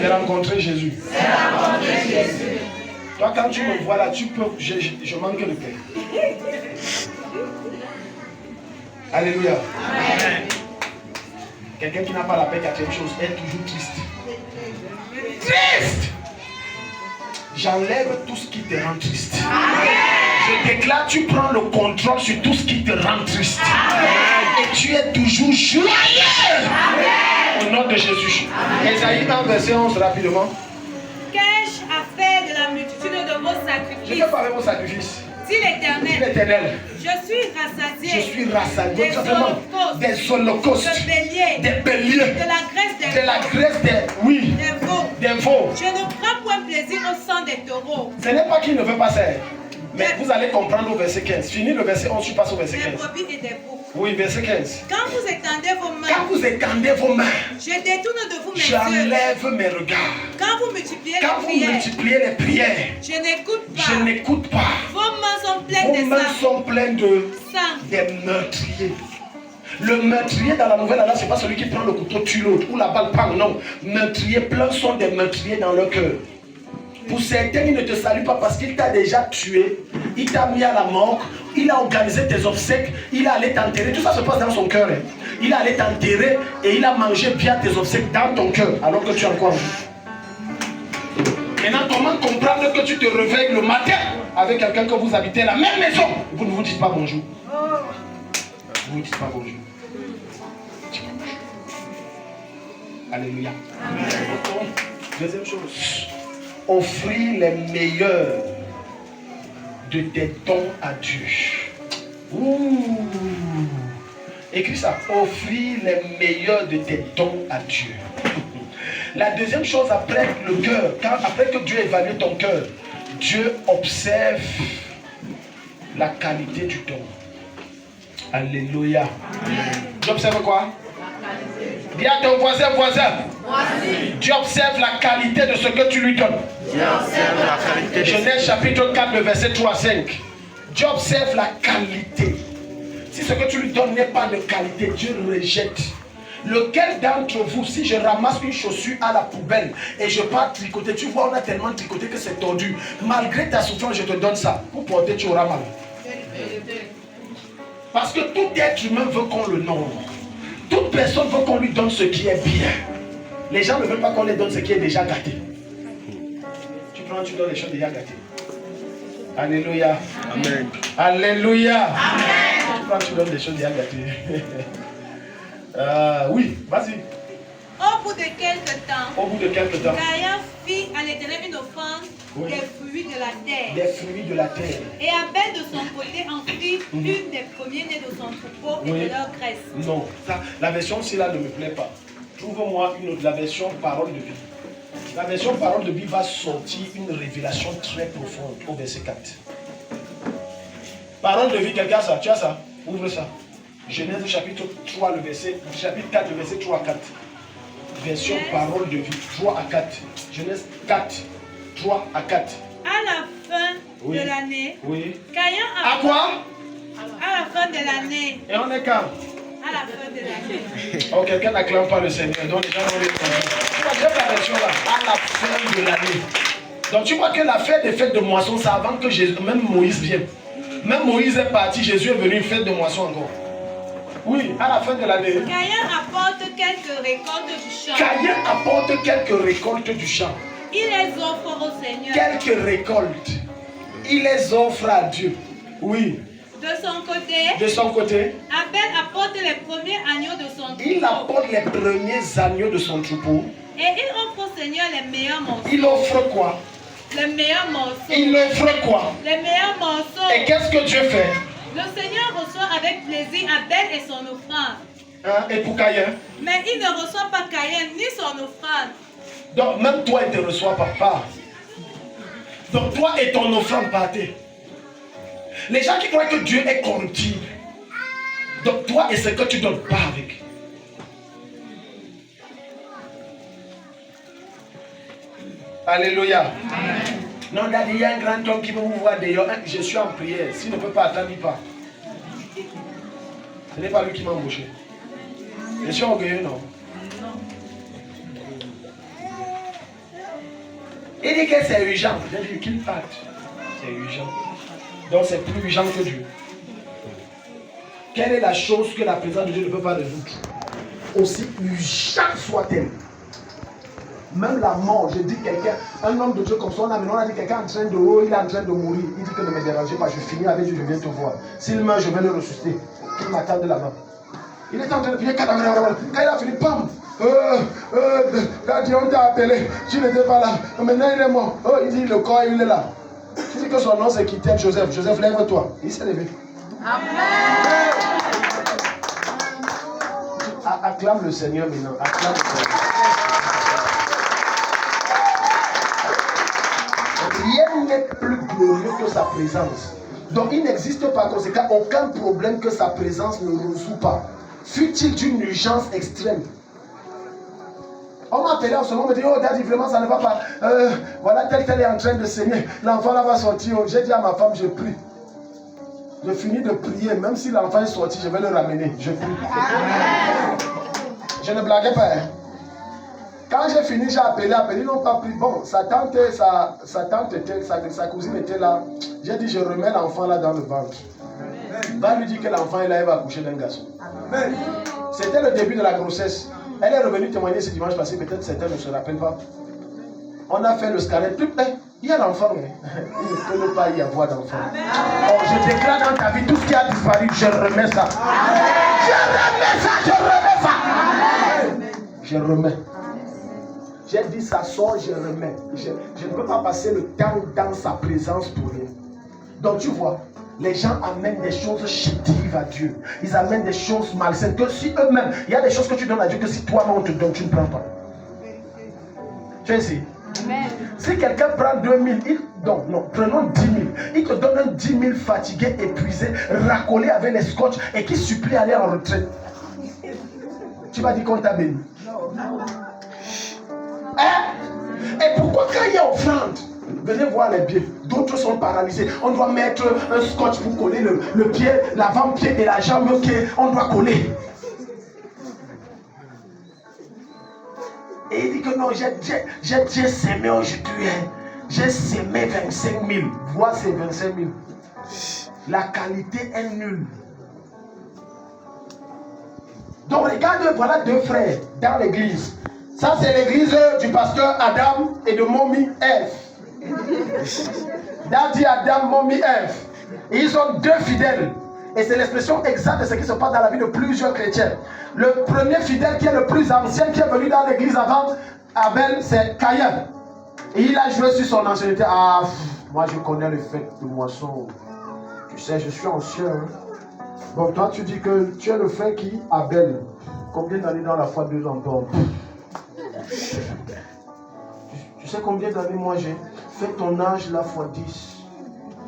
c'est rencontrer Jésus. Toi, quand tu me vois là, tu peux, je manque de paix. Alléluia. Amen. Quelqu'un qui n'a pas la paix, quatrième chose, est toujours triste. Triste. J'enlève tout ce qui te rend triste. Je déclare, tu prends le contrôle sur tout ce qui te rend triste. Et tu es toujours joyeux. Au nom de Jésus. Ésaïe 1, verset 11, rapidement. Qu'ai-je à faire de la multitude de vos sacrifices? Je ne fais pas avec vos sacrifices. Dit l'Éternel, je suis rassasié des holocaustes, des béliers, de la graisse des veaux. Je ne prends point plaisir au sang des taureaux. Ce n'est pas qu'il ne veut pas ça. Mais vous allez comprendre au verset 15. Fini le verset 11, je passe au verset 15. Des brebis et des veaux. Oui, verset 15. Quand vous étendez vos mains, je détourne de vous mes yeux. J'enlève mes regards. Quand vous multipliez les prières, je n'écoute pas. Vos mains sont pleines de sang. Des meurtriers. Le meurtrier dans la nouvelle alliance, ce n'est pas celui qui prend le couteau, tue l'autre, ou la balle part, non. Meurtriers, plein sont des meurtriers dans leur cœur. Pour certains, il ne te salue pas parce qu'il t'a déjà tué, il t'a mis à la mort, il a organisé tes obsèques, il a allé t'enterrer. Tout ça se passe dans son cœur. Il a allé t'enterrer et il a mangé bien tes obsèques dans ton cœur alors que tu es encore en vie. Maintenant, comment comprendre que tu te réveilles le matin avec quelqu'un que vous habitez la même maison? Vous ne vous dites pas bonjour. Vous ne dites pas bonjour. Alléluia. Amen. Deuxième chose. Offrir les meilleurs de tes dons à Dieu. Ouh. Écris ça. Offrir les meilleurs de tes dons à Dieu. La deuxième chose après le cœur, après que Dieu évalue ton cœur, Dieu observe la qualité du don. Alléluia. Dieu observe quoi? Dis à ton voisin, Dieu observe la qualité de ce que tu lui donnes. Genèse chapitre 4, le verset 3 à 5. Dieu observe la qualité. Si ce que tu lui donnes n'est pas de qualité, Dieu le rejette. Lequel d'entre vous, si je ramasse une chaussure à la poubelle et je pars tricoter, tu vois, on a tellement tricoté que c'est tordu. Malgré ta souffrance, je te donne ça. Pour porter, tu auras mal. Parce que tout être humain veut qu'on le nombre. Toute personne veut qu'on lui donne ce qui est bien. Les gens ne veulent pas qu'on les donne ce qui est déjà gâté. Tu prends, tu donnes les choses déjà gâtées. Alléluia. Amen. Alléluia. Amen. Tu prends, tu donnes des choses déjà gâtées. Oui, vas-y. Au bout de quelque temps, Caïn fit à l'Éternel une offrande des fruits de la terre. Des fruits de la terre. Et Abel de son côté en fit une des premiers-nés de son troupeau et de leur graisse. Non, ça, la version ci là ne me plaît pas. Trouve-moi une autre, la version parole de vie. La version parole de vie va sortir une révélation très profonde au verset 4. Parole de vie, quelqu'un ça? Tu as ça? Ouvre ça. Genèse chapitre 3, chapitre 4, le verset 3 à 4. Version parole de vie, 3 à 4. Genèse 4, 3 à 4. À la fin de l'année, Caïn a... À quoi? À la fin de l'année. Et on est quand? À la fin de l'année. Oh, quelqu'un n'acclame pas le Seigneur. Donc les gens vont les comprendre. Tu vois, j'aime la version là. À la fin de l'année. Donc tu vois que la fête des fêtes de moisson, c'est avant que Jésus, même Moïse vienne. Même Moïse est parti, Jésus est venu, une fête de moisson encore. Oui, à la fin de l'année. Caïn apporte quelques récoltes du champ. Caïn apporte quelques récoltes du champ. Il les offre au Seigneur. Quelques récoltes. Il les offre à Dieu. Oui. De son côté, Abel apporte les premiers agneaux de son troupeau. Il apporte les premiers agneaux de son troupeau. Et il offre au Seigneur les meilleurs morceaux. Il offre quoi? Les meilleurs morceaux. Il offre quoi? Les meilleurs morceaux. Et qu'est-ce que Dieu fait? Le Seigneur reçoit avec plaisir Abel et son offrande. Et pour Caïn? Mais il ne reçoit pas Caïn ni son offrande. Donc même toi, il ne te reçoit pas. Donc toi et ton offrande partez. Les gens qui croient que Dieu est corruptible. Donc toi et ce que tu donnes, pas avec. Alléluia. Amen. Non, il y a un grand homme qui veut vous voir d'ailleurs. Je suis en prière. S'il ne peut pas attendre, il part. Ce n'est pas lui qui m'a embauché. Je suis orgueilleux, non? Il dit que c'est urgent. J'ai dit qu'il parte. C'est urgent. Donc c'est plus urgent que Dieu. Quelle est la chose que la présence de Dieu ne peut pas résoudre? Aussi urgent soit-elle. Même la mort, je dis quelqu'un, un homme de Dieu comme ça, on a dit quelqu'un en train de il est en train de mourir. Il dit que ne me dérangez pas, je finis avec Dieu, je viens te voir. S'il meurt, je vais le ressusciter. Il m'attend de là-bas. Il est en train de prier, quand il a fini, pam! Quand on t'a appelé, tu n'étais pas là. Maintenant il est mort. Oh, il dit le corps, il est là. Tu dis que son nom c'est Kitel Joseph. Joseph, lève-toi. Il s'est levé. Amen. Acclame le Seigneur maintenant. Acclame le Seigneur. Rien n'est plus glorieux que sa présence. Donc il n'existe par conséquent aucun problème que sa présence ne résout pas. Fut-il d'une urgence extrême. On m'a appelé en ce moment, me dit, oh daddy, vraiment ça ne va pas. Voilà, tel est en train de saigner. L'enfant là va sortir. J'ai dit à ma femme, je prie. Je finis de prier, même si l'enfant est sorti, je vais le ramener. Je prie. Je ne blaguais pas. Hein. Quand j'ai fini, j'ai appelé, ils n'ont pas pris. Bon, sa tante était, sa cousine était là. J'ai dit, je remets l'enfant là dans le ventre. Va lui dire que l'enfant est là, il va accoucher d'un garçon. C'était le début de la grossesse. Elle est revenue témoigner ce dimanche passé, peut-être certains ne se rappellent pas. On a fait le scanner, il y a l'enfant, mais il ne peut pas y avoir d'enfant. Oh, je déclare dans ta vie tout ce qui a disparu, je remets ça. Je remets ça. Je remets. J'ai dit ça sort, je remets. Je ne peux pas passer le temps dans sa présence pour rien. Donc tu vois, les gens amènent des choses chétives à Dieu. Ils amènent des choses malsaines. Que si eux-mêmes, il y a des choses que tu donnes à Dieu que si toi-même on te donne, tu ne prends pas. Tu es ici. Amen. Si quelqu'un prend 2000, prenons 10 000. Il te donne un 10 000 fatigué, épuisé, racolé avec les scotch et qui supplie à aller en retraite. Tu vas dire qu'on t'a béni. Hein? Et pourquoi quand il y a offrande, venez voir les pieds, d'autres sont paralysés. On doit mettre un scotch pour coller le pied, l'avant-pied et la jambe, ok, on doit coller. Et il dit que non, j'ai semé aujourd'hui. J'ai semé 25 000. Vois ces 25 000. La qualité est nulle. Donc regarde, voilà deux frères dans l'église. Ça c'est l'église du pasteur Adam et de Mommy Ève. Daddy Adam, Mommy Ève. Et ils sont deux fidèles. Et c'est l'expression exacte de ce qui se passe dans la vie de plusieurs chrétiens. Le premier fidèle qui est le plus ancien, qui est venu dans l'église avant Abel, c'est Caïn. Et il a joué sur son ancienneté. Ah, moi je connais le fait de moisson. Tu sais, je suis ancien. Hein? Bon, toi tu dis que tu es le frère qui, Abel. Combien d'années dans la foi 2 ans? Tu sais combien d'années moi j'ai? Fais ton âge la fois 10.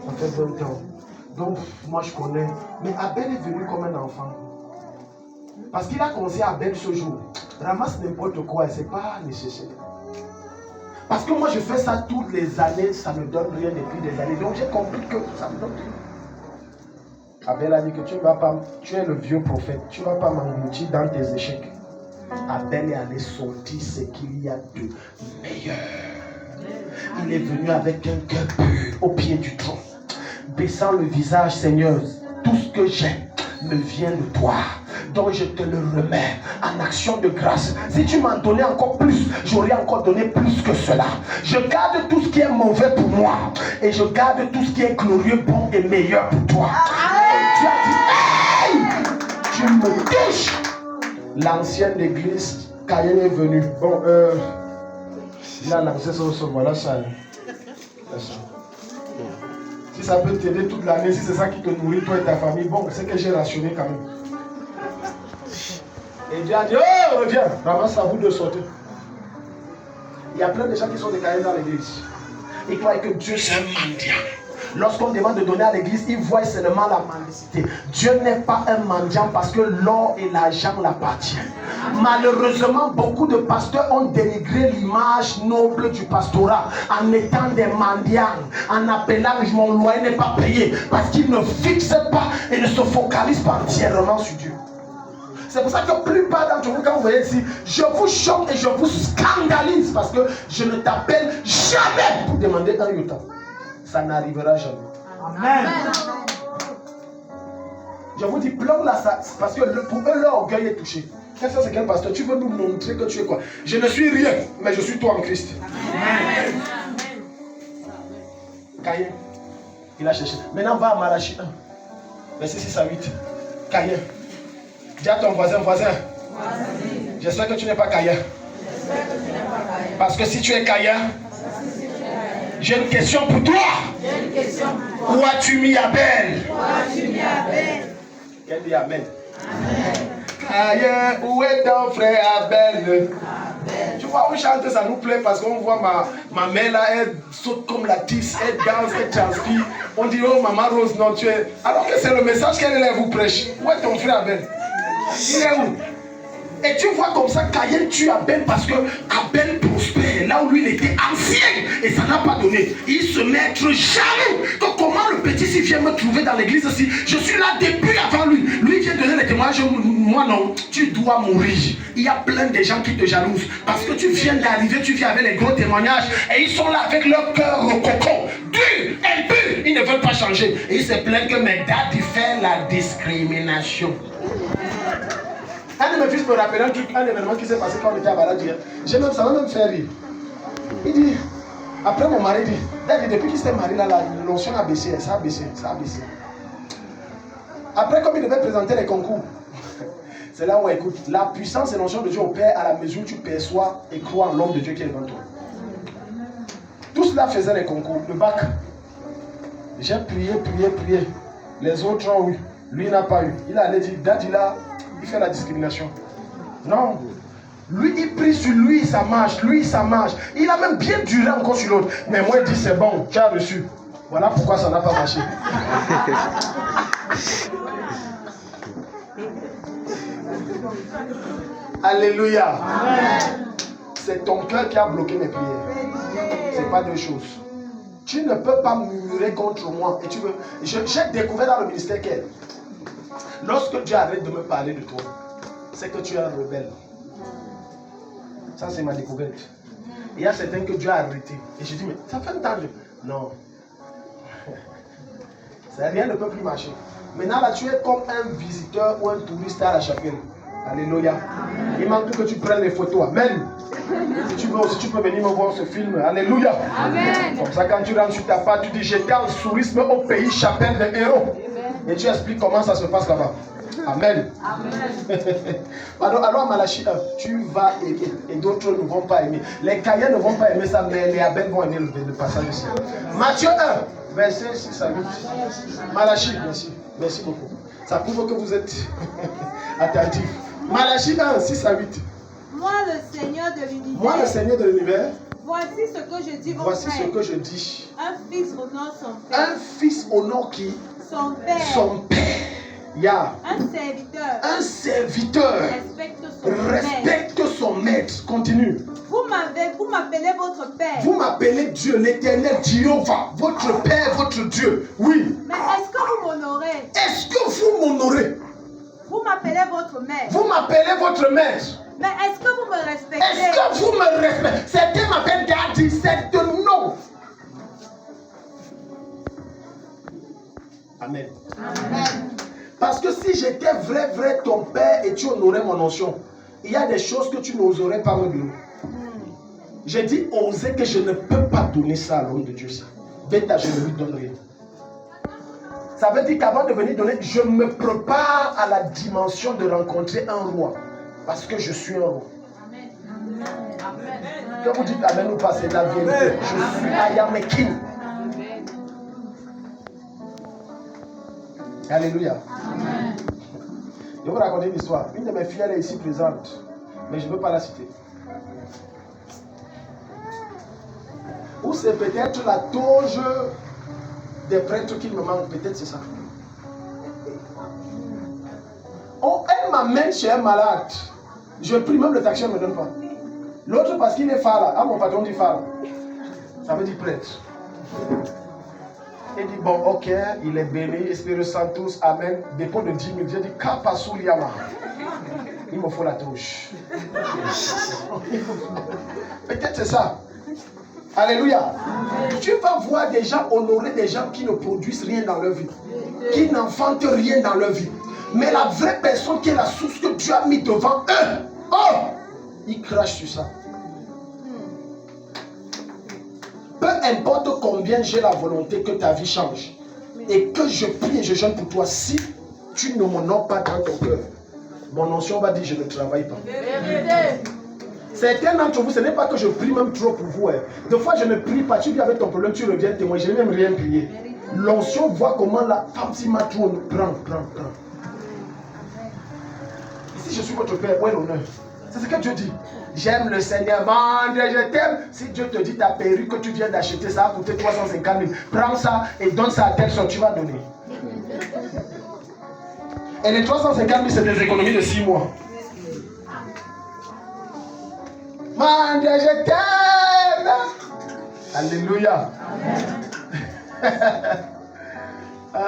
Ça fait 20 ans. Donc, moi je connais. Mais Abel est venu comme un enfant. Parce qu'il a conseillé à Abel ce jour. Ramasse n'importe quoi et ce n'est pas nécessaire. Parce que moi je fais ça toutes les années, ça ne donne rien depuis des années. Donc j'ai compris que ça me donne rien. Abel a dit que tu es le vieux prophète. Tu ne vas pas m'engloutir dans tes échecs. Abel est allé sortir ce qu'il y a de meilleur. Il est venu avec un cœur pur au pied du trône. Baissant le visage, Seigneur, tout ce que j'ai me vient de toi. Donc je te le remets en action de grâce. Si tu m'en donnais encore plus, j'aurais encore donné plus que cela. Je garde tout ce qui est mauvais pour moi. Et je garde tout ce qui est glorieux, bon et meilleur pour toi. Et tu as dit, hey, tu me touches. L'ancienne église, Caïn est venu. Bon, il a lancé son sol, voilà ça. Si ça peut t'aider toute l'année, si c'est ça qui te nourrit, toi et ta famille, bon, c'est que j'ai rationné quand même. Et Dieu a dit, oh, reviens, ramasse à vous de sortir. Il y a plein de gens qui sont des Caïns dans l'église. Ils croient que Dieu c'est un mendiant. Lorsqu'on demande de donner à l'église, ils voient seulement la mendicité. Dieu n'est pas un mendiant parce que l'or et l'argent l'appartiennent. Malheureusement, beaucoup de pasteurs ont dénigré l'image noble du pastorat en étant des mendiants, en appelant que mon loyer n'est pas payé, parce qu'ils ne fixent pas et ne se focalisent pas entièrement sur Dieu. C'est pour ça que la plupart d'entre vous, quand vous voyez ici, je vous choque et je vous scandalise parce que je ne t'appelle jamais pour demander un iota. Ça n'arrivera jamais. Amen. Je vous dis, pleure là, parce que pour eux, leur orgueil est touché. Qu'est-ce que c'est quel pasteur? Tu veux nous montrer que tu es quoi? Je ne suis rien, mais je suis toi en Christ. Amen. Caïn, il a cherché. Maintenant, va à Malachie 1, verset 6 à 8. Caïn. Dis à ton voisin, j'espère que tu n'es pas Caïn. Parce que si tu es Caïn, j'ai une question pour toi. Où as-tu mis Abel? Quel dit Amen? Caïn, où est ton frère Abel? Tu vois, on chante, ça nous plaît parce qu'on voit ma mère là, elle saute comme la tisse, elle danse, elle transpire. On dit, oh maman Rose, non, tu es. Alors que c'est le message qu'elle élève vous prêche. Où est ton frère Abel? Il est où? Et tu vois comme ça, Caïn tue Abel parce que Abel prospère là où lui il était ancien et ça n'a pas donné. Il se met à être jaloux. Donc comment le petit s'il vient me trouver dans l'église aussi? Je suis là depuis avant lui. Lui vient donner les témoignages. Moi non, tu dois mourir. Il y a plein de gens qui te jalousent parce que tu viens d'arriver, tu viens avec les gros témoignages et ils sont là avec leur cœur rococo, dur, impur. Ils ne veulent pas changer. Et ils se plaignent que mes dates ils font la discrimination. Un de mes fils me rappelle un truc, un événement qui s'est passé quand on était à Baladi. Ça m'a même fait rire. Il dit, après mon mari dit, depuis qu'il s'était marié là, l'onction a baissé, ça a baissé. Après, comme il devait présenter les concours, c'est là où on écoute. La puissance et l'onction de Dieu opère à la mesure où tu perçois et crois en l'homme de Dieu qui est devant toi. Tout cela faisait les concours, le bac. J'ai prié. Les autres ont eu. Lui n'a pas eu. Il allait dire, Daddy là, il fait la discrimination. Non. Lui, il prie sur lui, ça marche. Il a même bien duré encore sur l'autre. Mais moi, il dit, c'est bon, tu as reçu. Voilà pourquoi ça n'a pas marché. Alléluia. C'est ton cœur qui a bloqué mes prières. C'est pas deux choses. Tu ne peux pas murmurer contre moi. Et tu veux. J'ai découvert dans le ministère que lorsque Dieu arrête de me parler de toi, c'est que tu es un rebelle. Ça, c'est ma découverte. Il y a certains que Dieu a arrêté. Et je dis, mais ça fait un temps. Non. Ça, rien ne peut plus marcher. Maintenant, là, tu es comme un visiteur ou un touriste à la chapelle. Alléluia. Il manque que tu prennes les photos. Amen. Si tu veux aussi, tu peux venir me voir ce film. Alléluia. Amen. Comme ça, quand tu rentres sur ta part, tu dis, j'étais en tourisme au pays chapelle des héros. Et tu expliques comment ça se passe là-bas. Amen. Alors Malachie 1, tu vas et d'autres ne vont pas aimer. Les Caïens ne vont pas aimer ça, mais les Abel vont aimer le passage ici. Matthieu 1, verset 6 à 8. Malachie, merci beaucoup. Ça prouve que vous êtes attentifs. Malachie 1, 6 à 8. Moi le Seigneur de l'univers. Moi le Seigneur de l'univers. Voici ce que je dis aux Voici frères. ce que je dis. Un fils honore son père. Un fils honore qui? Son père. Son père. Yeah. Un serviteur respecte son maître. Continue. Vous m'appelez votre père. Vous m'appelez Dieu, l'éternel Jéhovah, votre père, votre Dieu. Oui. Mais est-ce que vous m'honorez? Est-ce que vous m'honorez? Vous m'appelez votre maître. Vous m'appelez votre maître. Mais est-ce que vous me respectez? Est-ce que vous me respectez? Certains m'appellent Daddy, c'est de non. Amen. Amen. Parce que si j'étais vrai ton père et tu honorais mon notion, il y a des choses que tu n'oserais pas me donner. J'ai dit oser que je ne peux pas donner ça à l'homme de Dieu. Bêta, je ne lui donne rien. Ça veut dire qu'avant de venir donner, je me prépare à la dimension de rencontrer un roi. Parce que je suis un roi. Amen. Quand vous dites amen ou pas, c'est la vérité. Je suis I am a king. Alléluia. Amen. Je vais vous raconter une histoire. Une de mes filles, elle est ici présente. Mais je ne veux pas la citer. Ou c'est peut-être la toge des prêtres qui me manque. Peut-être c'est ça. Oh, elle m'amène chez un malade. Je prie, même le taxi ne me donne pas. L'autre parce qu'il est phare. Ah, mon patron dit phare. Ça veut dire prêtre. Il dit, bon, ok, il est béni, Espérez Santos, Amen. Dépôt de 10 000. J'ai dit, Kapasuliama. Il me faut la touche. Peut-être c'est ça. Alléluia. Amen. Tu vas voir des gens honorer des gens qui ne produisent rien dans leur vie. Qui n'enfantent rien dans leur vie. Mais la vraie personne qui est la source que Dieu a mis devant eux, oh, ils crachent sur ça. Peu importe combien j'ai la volonté que ta vie change et que je prie et je jeûne pour toi, si tu ne m'honores pas dans ton cœur, mon notion va dire je ne travaille pas. Certains d'entre vous, ce n'est pas que je prie même trop pour vous. Des fois je ne prie pas, tu viens avec ton problème, tu reviens témoin, je n'ai même rien prié. L'onction voit comment la femme s'y m'a trop. Prends. Si je suis votre père, où est l'honneur? C'est ce que Dieu dit. J'aime le Seigneur, vendre, je t'aime. Si Dieu te dit ta perruque que tu viens d'acheter, ça a coûté 350 000. Prends ça et donne ça à telle sorte, tu vas donner. Et les 350 000, c'est des économies de 6 mois. Vendre, je t'aime. Alléluia.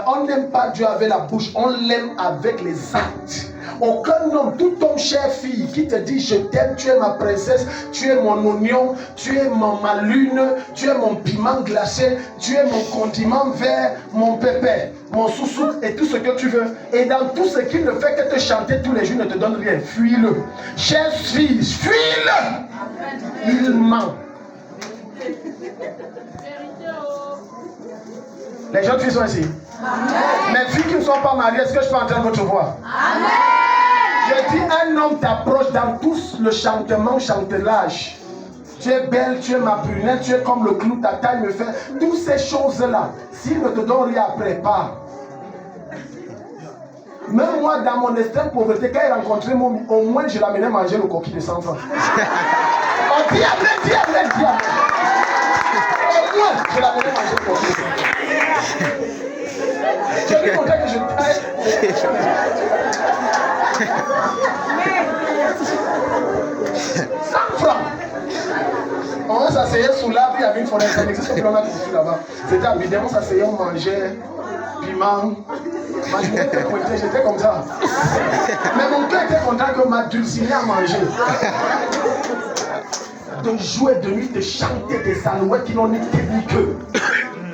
On n'aime pas Dieu avec la bouche, on l'aime avec les actes. Aucun homme, tout homme, chère fille, qui te dit je t'aime, tu es ma princesse, tu es mon oignon, tu es ma lune, tu es mon piment glacé, tu es mon condiment vert, mon pépé, mon sous-sous et tout ce que tu veux. Et dans tout ce qui ne fait que te chanter tous les jours ne te donne rien, fuis-le. Chère fille, fuis-le. Il ment. Les jeunes filles sont ici. Amen. Les filles qui ne sont pas mariées, est-ce que je peux entendre votre voix? Amen. Je dis, un homme t'approche dans tout le chantement, chantelage. Tu es belle, tu es ma brunette, tu es comme le clou, ta taille me fait. Toutes ces choses-là, s'il ne te donne rien après, pas. Même moi, dans mon extrême pauvreté, quand il rencontrait mon, au moins je l'amenais manger le coquille de 100 francs. Oh, dis après. Au moins, je l'amenais manger le coquille. Je lui montrais que je taille. On s'asseyait sous l'arbre, il y avait une forêt. Ça n'existe plus, on a construit là-bas. C'était à Bidem, on s'asseyait, on mangeait, piment. Moi, j'étais comme ça. Mais mon cœur était content que ma dulcinée a mangé. De jouer de nuit, de chanter des alouettes qui n'ont ni tête ni queue.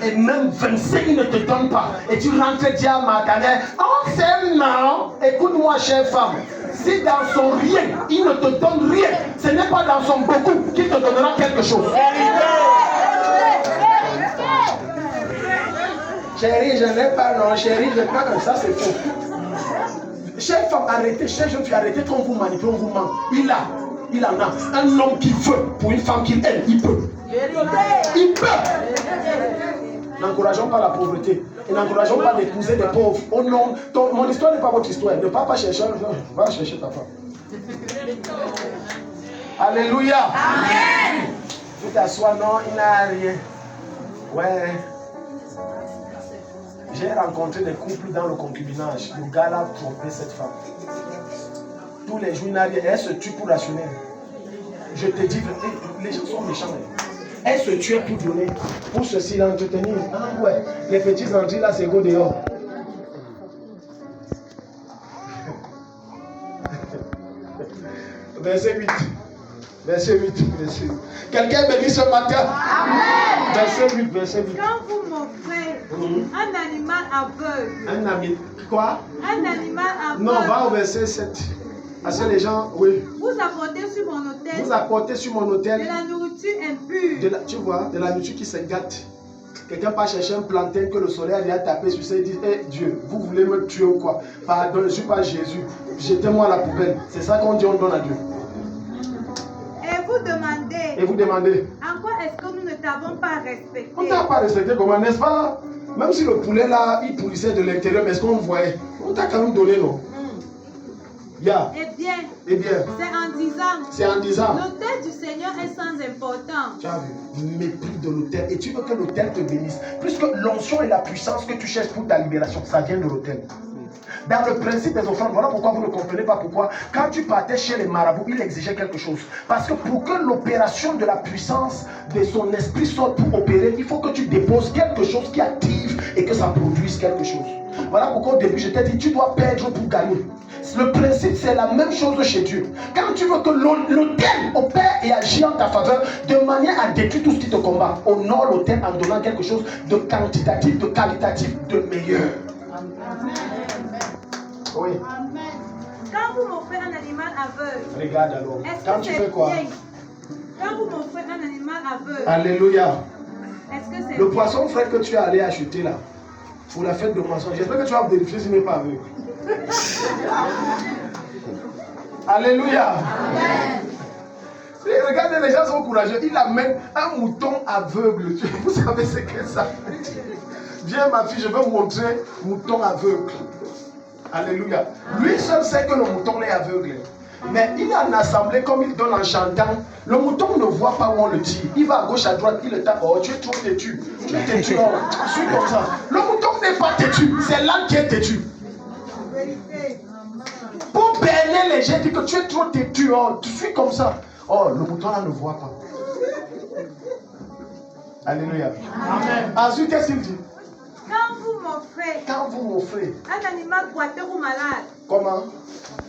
Et même 25, ils ne te donnent pas. Et tu rentres dire à ma carrière, oh c'est marrant. Écoute-moi, chère femme. Si dans son rien, il ne te donne rien, ce n'est pas dans son beaucoup qu'il te donnera quelque chose. Chérie, je n'ai pas, non, chérie, je n'ai pas comme ça, c'est faux. Chère femme, arrêtez, chère jeune fille, arrêtez qu'on vous manipule, on vous ment. Il en a. Un homme qui veut pour une femme qu'il aime, il peut. Il peut. N'encourageons pas la pauvreté. Et n'encourageons pas d'épouser des pauvres. Oh non, mon histoire n'est pas votre histoire. Ne pas chercher. Va chercher ta femme. Alléluia. Amen. Tu t'assois, non, il n'a rien. Ouais. J'ai rencontré des couples dans le concubinage. Le gars a trompé cette femme. Tous les jours, il n'a rien. Elle se tue pour rationner. Je te dis, les gens sont méchants. Elle se tuait pour donner, pour ceci, l'entretenir. Ah ouais, les petits Andrés là, c'est go dehors. Verset 8. Verset 8. Verset 8. Quelqu'un bénit ce matin. Amen. Verset 8. Verset 8. Quand vous m'offrez un animal aveugle. Un ami. Quoi? Un animal aveugle. Non, va au verset 7. Parce que les gens, oui. Vous apportez sur mon autel. Vous apportez sur mon autel. De la nourriture impure. Tu vois, de la nourriture qui se gâte. Quelqu'un part chercher un plantain que le soleil a déjà tapé sur ça et dit, hey, Dieu, vous voulez me tuer ou quoi? Pardon, je ne suis pas Jésus. Jetez-moi à la poubelle. C'est ça qu'on dit, on donne à Dieu. Et vous demandez. Et vous demandez. En quoi est-ce que nous ne t'avons pas respecté? On ne t'a pas respecté comment, n'est-ce pas? Même si le poulet là, il pourrissait de l'intérieur, mais est-ce qu'on le voyait? On t'a quand même donné, non? Yeah. Eh bien, c'est en disant, l'autel du Seigneur est sans importance. Tu as vu, mépris de l'autel. Et tu veux que l'autel te bénisse. Puisque l'onction et la puissance que tu cherches pour ta libération, ça vient de l'autel. Dans le principe des offrandes, voilà pourquoi vous ne comprenez pas pourquoi. Quand tu partais chez les marabouts, ils exigeaient quelque chose. Parce que pour que l'opération de la puissance de son esprit soit pour opérer, il faut que tu déposes quelque chose qui active et que ça produise quelque chose. Voilà pourquoi au début je t'ai dit, tu dois perdre pour gagner. Le principe, c'est la même chose chez Dieu. Quand tu veux que l'autel opère et agit en ta faveur de manière à détruire tout ce qui te combat, honore l'autel en donnant quelque chose de quantitatif, de qualitatif, de meilleur. Amen. Oui. Amen. Quand vous m'offrez un animal aveugle, regarde alors. Quand tu fais quoi? Quand vous m'offrez un animal aveugle. Alléluia. Est-ce que c'est le poisson frais que tu es allé acheter là, pour la fête de moisson, j'espère que tu vas vérifier s'il n'est pas aveugle. Alléluia. Amen. Regardez, les gens sont courageux. Il amène un mouton aveugle. Vous savez ce que ça veut dire? Viens ma fille, je vais vous montrer mouton aveugle. Alléluia. Lui seul sait que le mouton est aveugle. Mais il est en assemblée comme il donne en chantant. Le mouton ne voit pas où on le tire. Il va à gauche, à droite, il le tape. Oh, tu es trop têtu. Tu es têtu. Oh, suis comme ça. Le mouton n'est pas têtu. C'est l'âne qui est têtu. Pour berner les gens, dit que tu es trop têtu. Oh, tu suis comme ça. Oh, le mouton là ne voit pas. Alléluia. Amen. Ensuite, qu'est-ce qu'il dit? Quand vous m'offrez un animal boiteux ou malade. Comment?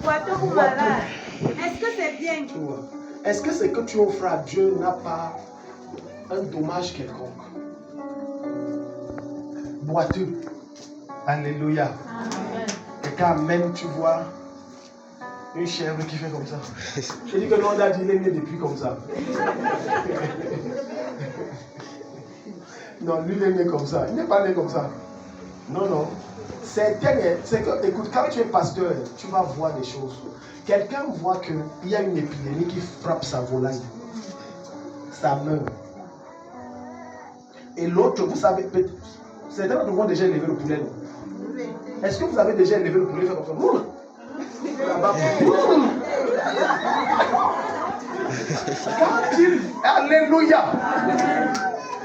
Boiteux ou malade. Est-ce que c'est bien? Est-ce que ce que tu offres à Dieu n'a pas un dommage quelconque? Boiteux. Alléluia. Amen. Quelqu'un même, tu vois, une chèvre qui fait comme ça. Je dis que l'on a dit, il est né depuis comme ça. Non, lui il est né comme ça. Il n'est pas né comme ça. Non, non. C'est que, écoute, quand tu es pasteur, tu vas voir des choses. Quelqu'un voit qu'il y a une épidémie qui frappe sa volaille. Ça meurt. Et l'autre, vous savez, certains d'entre vous ont déjà élevé le poulet. Non? Est-ce que vous avez déjà élevé le poulet fait comme ça? Quand alléluia.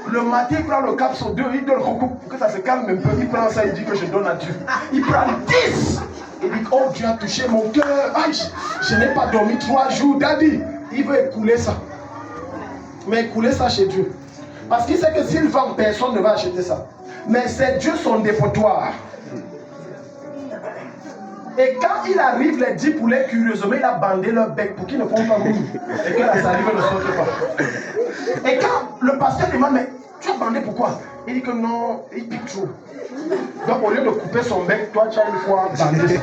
Le matin, il prend le cap sur 2, il donne le coucou pour que ça se calme un peu. Il prend ça, il dit que je donne à Dieu. Il prend 10. Il dit, oh Dieu a touché mon cœur. Aïe, je n'ai pas dormi 3 jours, daddy. Il veut écouler ça. Mais écoulez ça chez Dieu. Parce qu'il sait que s'il vend, personne ne va acheter ça. Mais c'est Dieu son dépotoir. Et quand il arrive, les 10 poulets, curieusement, il a bandé leur bec pour qu'ils ne font pas mourir. Et que la salive ne sorte pas. Et quand le pasteur demande, mais tu as bandé pourquoi? Il dit que non, il pique trop. Donc au lieu de couper son bec, toi tu as une fois bandé.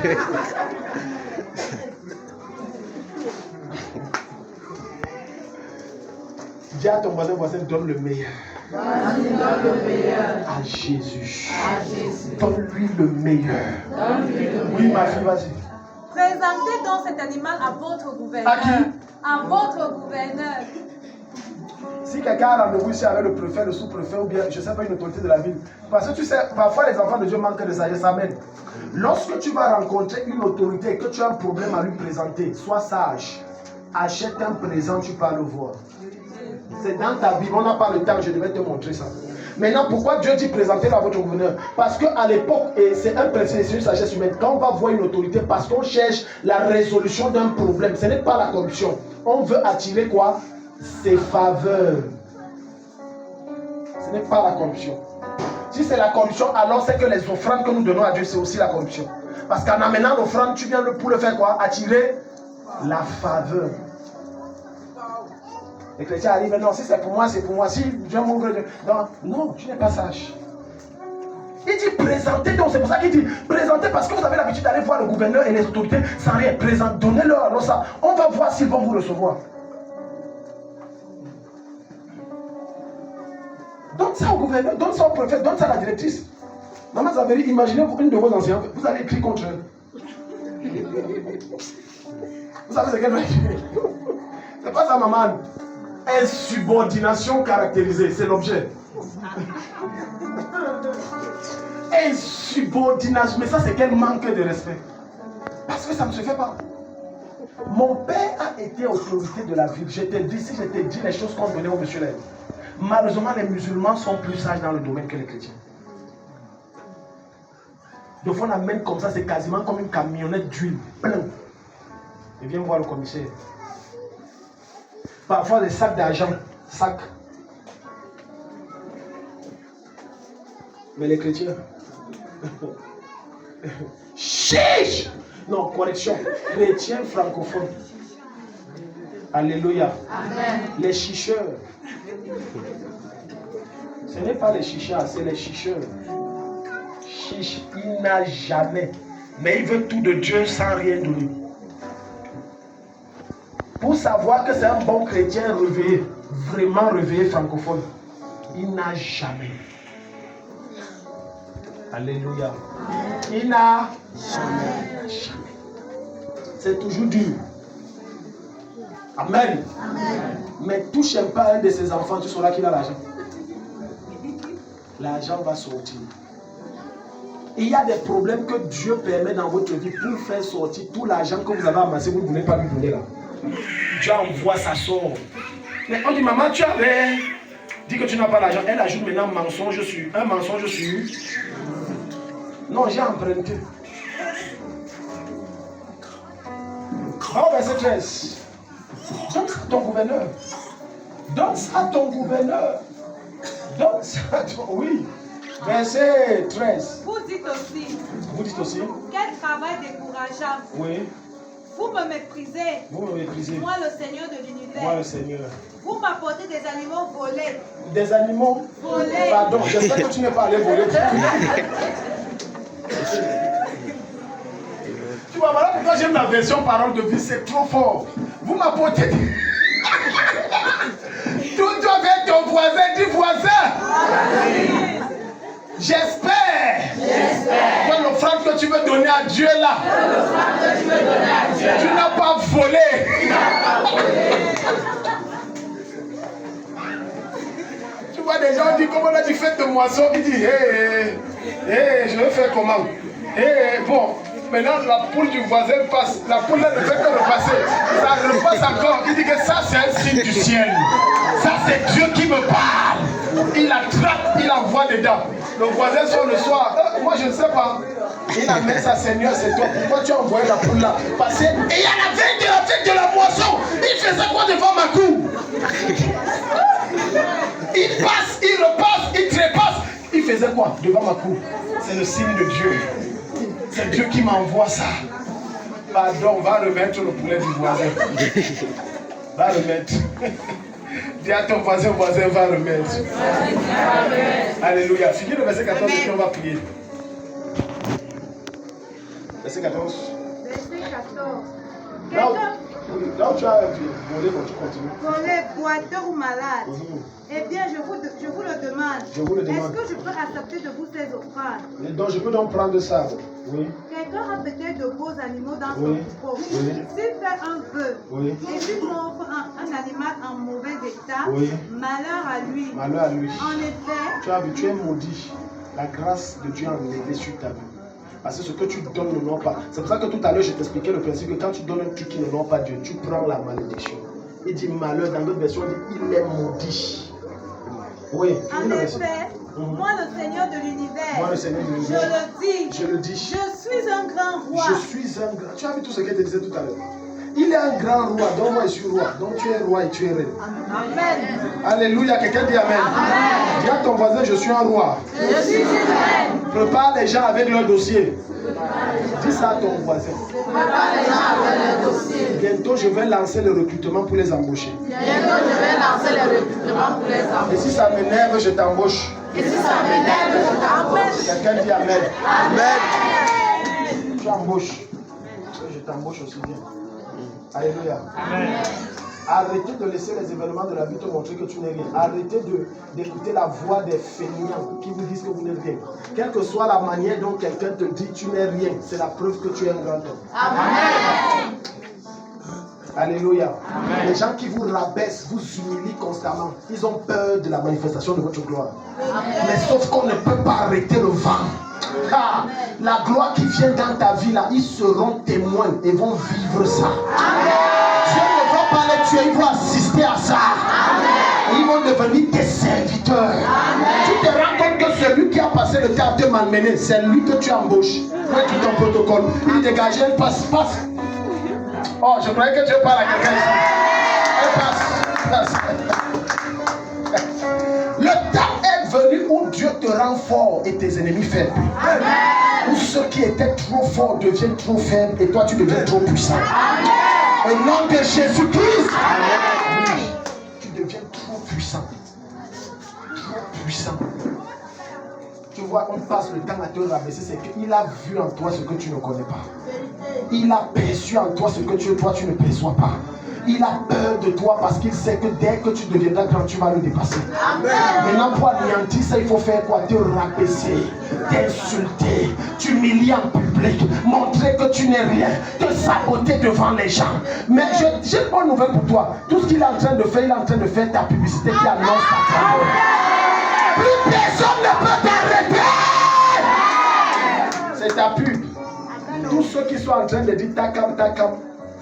Dis à ton voisin, donne le meilleur. À Jésus. Donne-lui le meilleur. Oui, ma fille, vas-y. Présentez donc cet animal à votre gouverneur. À qui? À votre gouverneur. Si quelqu'un a rendez-vous ici avec le préfet, le sous-préfet ou bien, je ne sais pas, une autorité de la ville. Parce que tu sais, parfois les enfants de Dieu manquent de sagesse. Amen. Lorsque tu vas rencontrer une autorité et que tu as un problème à lui présenter, sois sage. Achète un présent, tu vas le voir. C'est dans ta Bible, on n'a pas le temps, je devais te montrer ça. Maintenant, pourquoi Dieu dit présenter-le à votre gouverneur? Parce qu'à l'époque, et c'est un principe, c'est une sagesse humaine, quand on va voir une autorité, parce qu'on cherche la résolution d'un problème, ce n'est pas la corruption. On veut attirer quoi? Ses faveurs. Ce n'est pas la corruption. Si c'est la corruption, alors c'est que les offrandes que nous donnons à Dieu, c'est aussi la corruption. Parce qu'en amenant l'offrande, tu viens pour le faire quoi? Attirer la faveur. Les chrétiens arrivent, non, si c'est pour moi, c'est pour moi. Si Dieu m'ouvre, non, tu n'es pas sage. Il dit présentez donc, c'est pour ça qu'il dit présentez parce que vous avez l'habitude d'aller voir le gouverneur et les autorités sans rien. Présentez, donnez-leur alors ça. On va voir s'ils vont vous recevoir. Donne ça au gouverneur, donne ça au préfet, donne ça à la directrice. Maman Zaveri, imaginez-vous une de vos anciens, vous allez écrire contre elle. Vous savez ce qu'elle va dire? C'est pas ça, maman. Insubordination caractérisée, c'est l'objet. Insubordination, mais ça c'est quel manque de respect. Parce que ça ne se fait pas. Mon père a été autorité de la ville. Je t'ai dit, si je t'ai dit les choses qu'on donnait au monsieur là. Malheureusement, les musulmans sont plus sages dans le domaine que les chrétiens. De fois, on amène comme ça, c'est quasiment comme une camionnette d'huile, plein. Et viens voir le commissaire. Parfois des sacs d'argent, sacs. Mais les chrétiens. Chiche! Non, correction. Chrétiens francophones. Alléluia. Amen. Les chicheurs. Ce n'est pas les chichas, c'est les chicheurs. Chiche, il n'a jamais. Mais il veut tout de Dieu sans rien donner. Pour savoir que c'est un bon chrétien réveillé, vraiment réveillé francophone, il n'a jamais. Alléluia. Il n'a jamais. C'est toujours dur. Amen. Amen. Mais touche pas un de ses enfants, tu sauras qu'il a l'argent. L'argent va sortir. Il y a des problèmes que Dieu permet dans votre vie pour faire sortir tout l'argent que vous avez amassé, vous ne voulez pas lui donner là. Dieu envoie, ça sort. Mais on dit, maman, tu avais dit que tu n'as pas l'argent. Elle ajoute maintenant mensonge sur un mensonge sur. Non, j'ai emprunté. Oh, verset 13. Donne ça à ton gouverneur. Donne ça à ton gouverneur. Donne ça à ton. Oui. Verset 13. Vous dites aussi. Vous dites aussi. Quel travail décourageant. Oui. Vous me méprisez. Vous me méprisez. Moi, le Seigneur de l'univers. Moi, le Seigneur. Vous m'apportez des animaux volés. Des animaux volés. Pardon, j'espère que tu n'es pas allé voler. Tu vois, voilà pourquoi j'aime la version parole de vie, c'est trop fort. Vous m'apportez. Tout doit être ton voisin, dis voisin. J'espère que l'offrande que tu veux donner à Dieu là, tu n'as pas volé. Tu vois des gens disent comment on a dit fête de moisson, qui dit je vais faire comment? Bon, maintenant la poule du voisin passe, la poule là ne fait que repasser, ça repasse encore, il dit que ça c'est un signe du ciel, ça c'est Dieu qui me parle, il attrape, il envoie dedans. Le voisin sort le soir, moi je ne sais pas, il amène sa Seigneur, c'est toi, pourquoi tu as envoyé la poule là? Parce que, et il y a la fête de la moisson, il faisait quoi devant ma cour? faisais quoi devant ma cour? C'est le signe de Dieu. C'est Dieu qui m'envoie ça. Pardon, va remettre le poulet du voisin. Va remettre. Dis à ton voisin va remettre. Alléluia. Finis le verset 14 et puis on va prier. Verset 14. Verset 14. Là où tu as volé, tu continues. Volé, boiteur ou malade. Eh bien, je vous le demande. Est-ce que je peux accepter de vous ces offrandes? Et donc, je peux donc prendre ça. Oui. Quelqu'un a peut-être de beaux animaux dans son troupeau. S'il fait un vœu et lui m'offre un animal en mauvais état, malheur à lui. Malheur à lui. En effet, tu es maudit. La grâce de Dieu a enlevé sur ta vie. Parce que ce que tu donnes ne honore pas. C'est pour ça que tout à l'heure, je t'expliquais le principe que quand tu donnes un truc qui ne honore pas Dieu, tu prends la malédiction. Il dit malheur, dans d'autres versions, il dit il est maudit. Oui. En effet, moi le Seigneur de l'univers, je le dis, je suis un grand roi. Je suis un grand. Tu as vu tout ce qu'elle te disait tout à l'heure. Il est un grand roi, donc moi je suis roi. Donc tu es roi et tu es reine. Amen. Alléluia, quelqu'un dit amen. Dis à ton voisin, je suis un roi. Je suis une reine. Prépare les gens avec leur dossier. Dis ça à ton voisin. Prépare les gens avec leur dossier. Bientôt je vais lancer le recrutement pour les embaucher. Bientôt je vais lancer le recrutement pour les embaucher. Et si ça m'énerve, je t'embauche. Et si ça m'énerve, je t'embauche. Quelqu'un dit amen. Amen. Tu embauches. Je t'embauche aussi bien. Alléluia. Amen. Arrêtez de laisser les événements de la vie te montrer que tu n'es rien. Arrêtez d'écouter la voix des fainéants qui vous disent que vous n'êtes rien. Quelle que soit la manière dont quelqu'un te dit tu n'es rien, c'est la preuve que tu es un grand homme. Amen. Alléluia. Amen. Les gens qui vous rabaissent, vous humilient constamment, ils ont peur de la manifestation de votre gloire. Amen. Mais sauf qu'on ne peut pas arrêter le vent. Car la gloire qui vient dans ta vie là, ils seront témoins et vont vivre ça. Amen. Dieu ne va pas les tuer, ils vont assister à ça. Amen. Ils vont devenir tes serviteurs. Amen. Tu te rends compte que celui qui a passé le temps à te malmener, c'est lui que tu embauches. Fais tout ton protocole. Il dégage, elle passe. Oh, je croyais que Dieu parle à quelqu'un ici. Elle passe. Le temps est venu où Dieu te rend fort et tes ennemis faibles. Amen. Où ceux qui étaient trop forts deviennent trop faibles et toi tu deviens trop puissant. Amen. Au nom de Jésus-Christ, tu deviens trop puissant. Trop puissant. Tu vois, on passe le temps à te rabaisser, c'est qu'il a vu en toi ce que tu ne connais pas. Il a perçu en toi ce que toi tu ne perçois pas. Il a peur de toi parce qu'il sait que dès que tu deviendras grand, tu vas le dépasser. Amen. Maintenant, pour anéantir ça, il faut faire quoi? Te rabaisser, t'insulter, t'humilier en public, montrer que tu n'es rien, te saboter devant les gens. Mais j'ai une bonne nouvelle pour toi. Tout ce qu'il est en train de faire, il est en train de faire ta publicité qui annonce ta grandeur. Plus personne ne peut t'arrêter. C'est ta pub. Tous ceux qui sont en train de dire takam,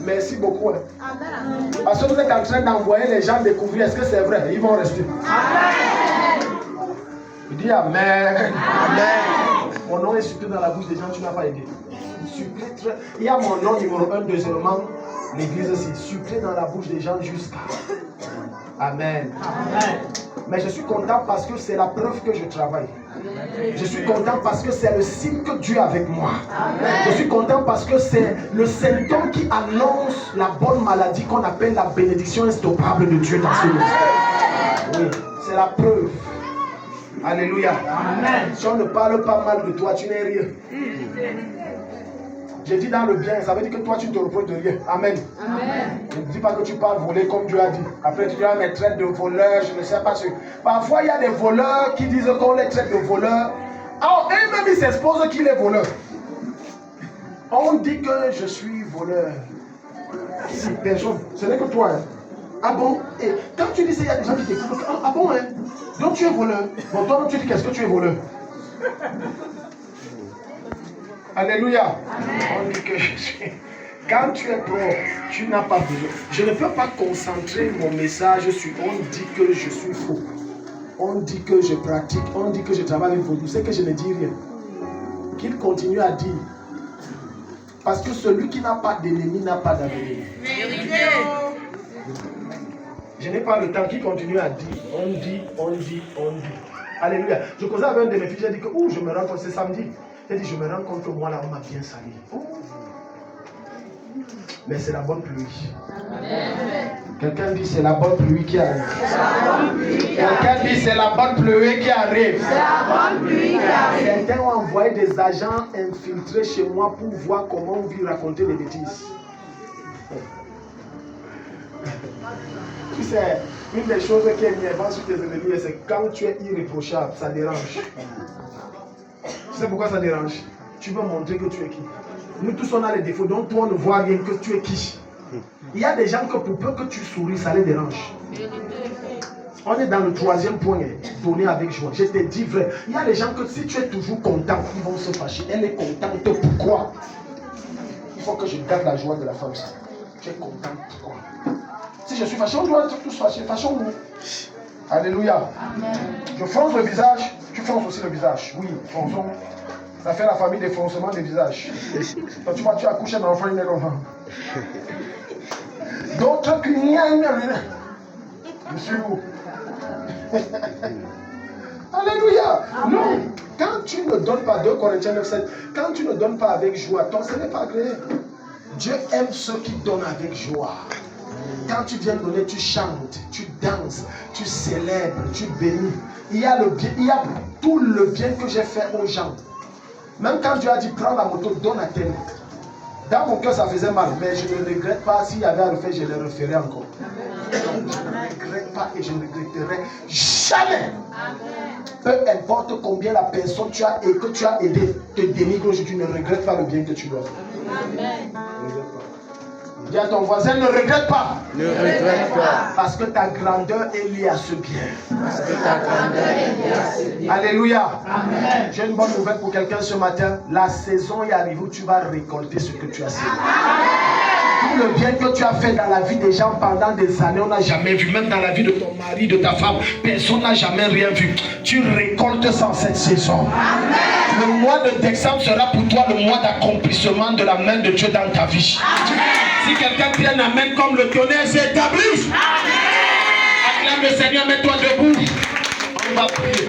merci beaucoup. Amen. Parce que vous êtes en train d'envoyer les gens découvrir est-ce que c'est vrai. Ils vont rester. Amen. Il dit amen. Amen. Mon nom est suppléé dans la bouche des gens, tu n'as pas aidé. Il y a mon nom numéro 1, deuxièmement, l'église aussi. Suppléé dans la bouche des gens jusqu'à. Amen. Amen. Mais je suis content parce que c'est la preuve que je travaille. Je suis content parce que c'est le signe que Dieu est avec moi. Amen. Je suis content parce que c'est le symptôme qui annonce la bonne maladie qu'on appelle la bénédiction instoppable de Dieu dans ce ministère. Oui, c'est la preuve. Alléluia. Amen. Si on ne parle pas mal de toi, tu n'es rien. J'ai dit dans le bien, ça veut dire que toi tu ne te reproches de rien. Amen. Amen. Ne dis pas que tu parles voler comme Dieu a dit. Après tu dis, ah, mais traite de voleurs, je ne sais pas ce. Parfois il y a des voleurs qui disent qu'on les traite de voleurs. Ah, eux-mêmes ils s'exposent qu'il est voleur. On dit que je suis voleur. Personne. Ce n'est que toi. Hein. Ah bon? Et quand tu dis ça, il y a des gens qui t'écoutent. Ah bon, hein? Donc tu es voleur. Bon, toi tu dis qu'est-ce que tu es voleur? Alléluia. Amen. On dit que je suis. Quand tu es pauvre, tu n'as pas besoin. Je ne peux pas concentrer mon message sur on dit que je suis faux. On dit que je pratique. On dit que je travaille avec vous. Vous savez que je ne dis rien. Qu'il continue à dire. Parce que celui qui n'a pas d'ennemi n'a pas d'avenir. Je n'ai pas le temps qu'il continue à dire. On dit. Alléluia. Je causais avec un de mes filles, j'ai dit que je me rends compte, c'est samedi. J'ai dit, je me rends compte que moi là, on m'a bien sali. Mais c'est la bonne pluie. Quelqu'un dit c'est la bonne pluie qui arrive. Quelqu'un dit c'est la bonne pluie qui arrive. Certains ont envoyé des agents infiltrés chez moi pour voir comment on vit raconter des bêtises. Tu sais, une des choses qui est énervante sur tes ennemis, c'est quand tu es irréprochable, ça dérange. Tu sais pourquoi ça dérange? Tu veux montrer que tu es qui? Nous tous on a les défauts, donc toi on ne voit rien que tu es qui. Il y a des gens que pour peu que tu souris, ça les dérange. On est dans le troisième point, donner avec joie. Je te dis vrai, il y a des gens que si tu es toujours content, ils vont se fâcher. Elle est contente, pourquoi? Il faut que je garde la joie de la femme. Tu es contente, pourquoi? Si je suis fâché, on doit être tous fâchés. Fâchons-nous. Alléluia. Amen. Je fronce le visage, tu fronces aussi le visage. Oui, fronçons. Ça fait la famille des froncements des visages. Quand tu vois, tu as couché dans l'enfant, il est comme ça. D'autres qui n'y a rien. Je suis où? Alléluia. Non. Quand tu ne donnes pas, 2 Corinthiens 9:7, quand tu ne donnes pas avec joie, ton ce n'est pas agréable. Dieu aime ceux qui donnent avec joie. Quand tu viens donner, tu chantes, tu danses, tu célèbres, tu bénis. Il y a tout le bien que j'ai fait aux gens. Même quand Dieu a dit prends la moto, donne à tel. Dans mon cœur ça faisait mal, mais je ne regrette pas. S'il y avait à refaire, je le referais encore. Donc, je ne regrette pas et je ne regretterai jamais. Peu importe combien la personne que tu as aidé te dénigre aujourd'hui, tu ne regrettes pas le bien que tu dois faire. Amen. Dis à ton voisin, ne regrette pas. Ne regrette pas. Parce que ta grandeur est liée à ce bien. Parce que ta grandeur est liée à ce bien. Alléluia. Amen. J'ai une bonne nouvelle pour quelqu'un ce matin. La saison est arrivée où tu vas récolter ce que tu as semé. Tout le bien que tu as fait dans la vie des gens pendant des années, on n'a jamais vu. Même dans la vie de ton mari, de ta femme, personne n'a jamais rien vu. Tu récoltes ça en cette saison. Amen. Le mois de décembre sera pour toi le mois d'accomplissement de la main de Dieu dans ta vie. Amen. Si quelqu'un crie un amen comme le tonnerre s'établit, acclame le Seigneur, mets-toi debout. On va prier.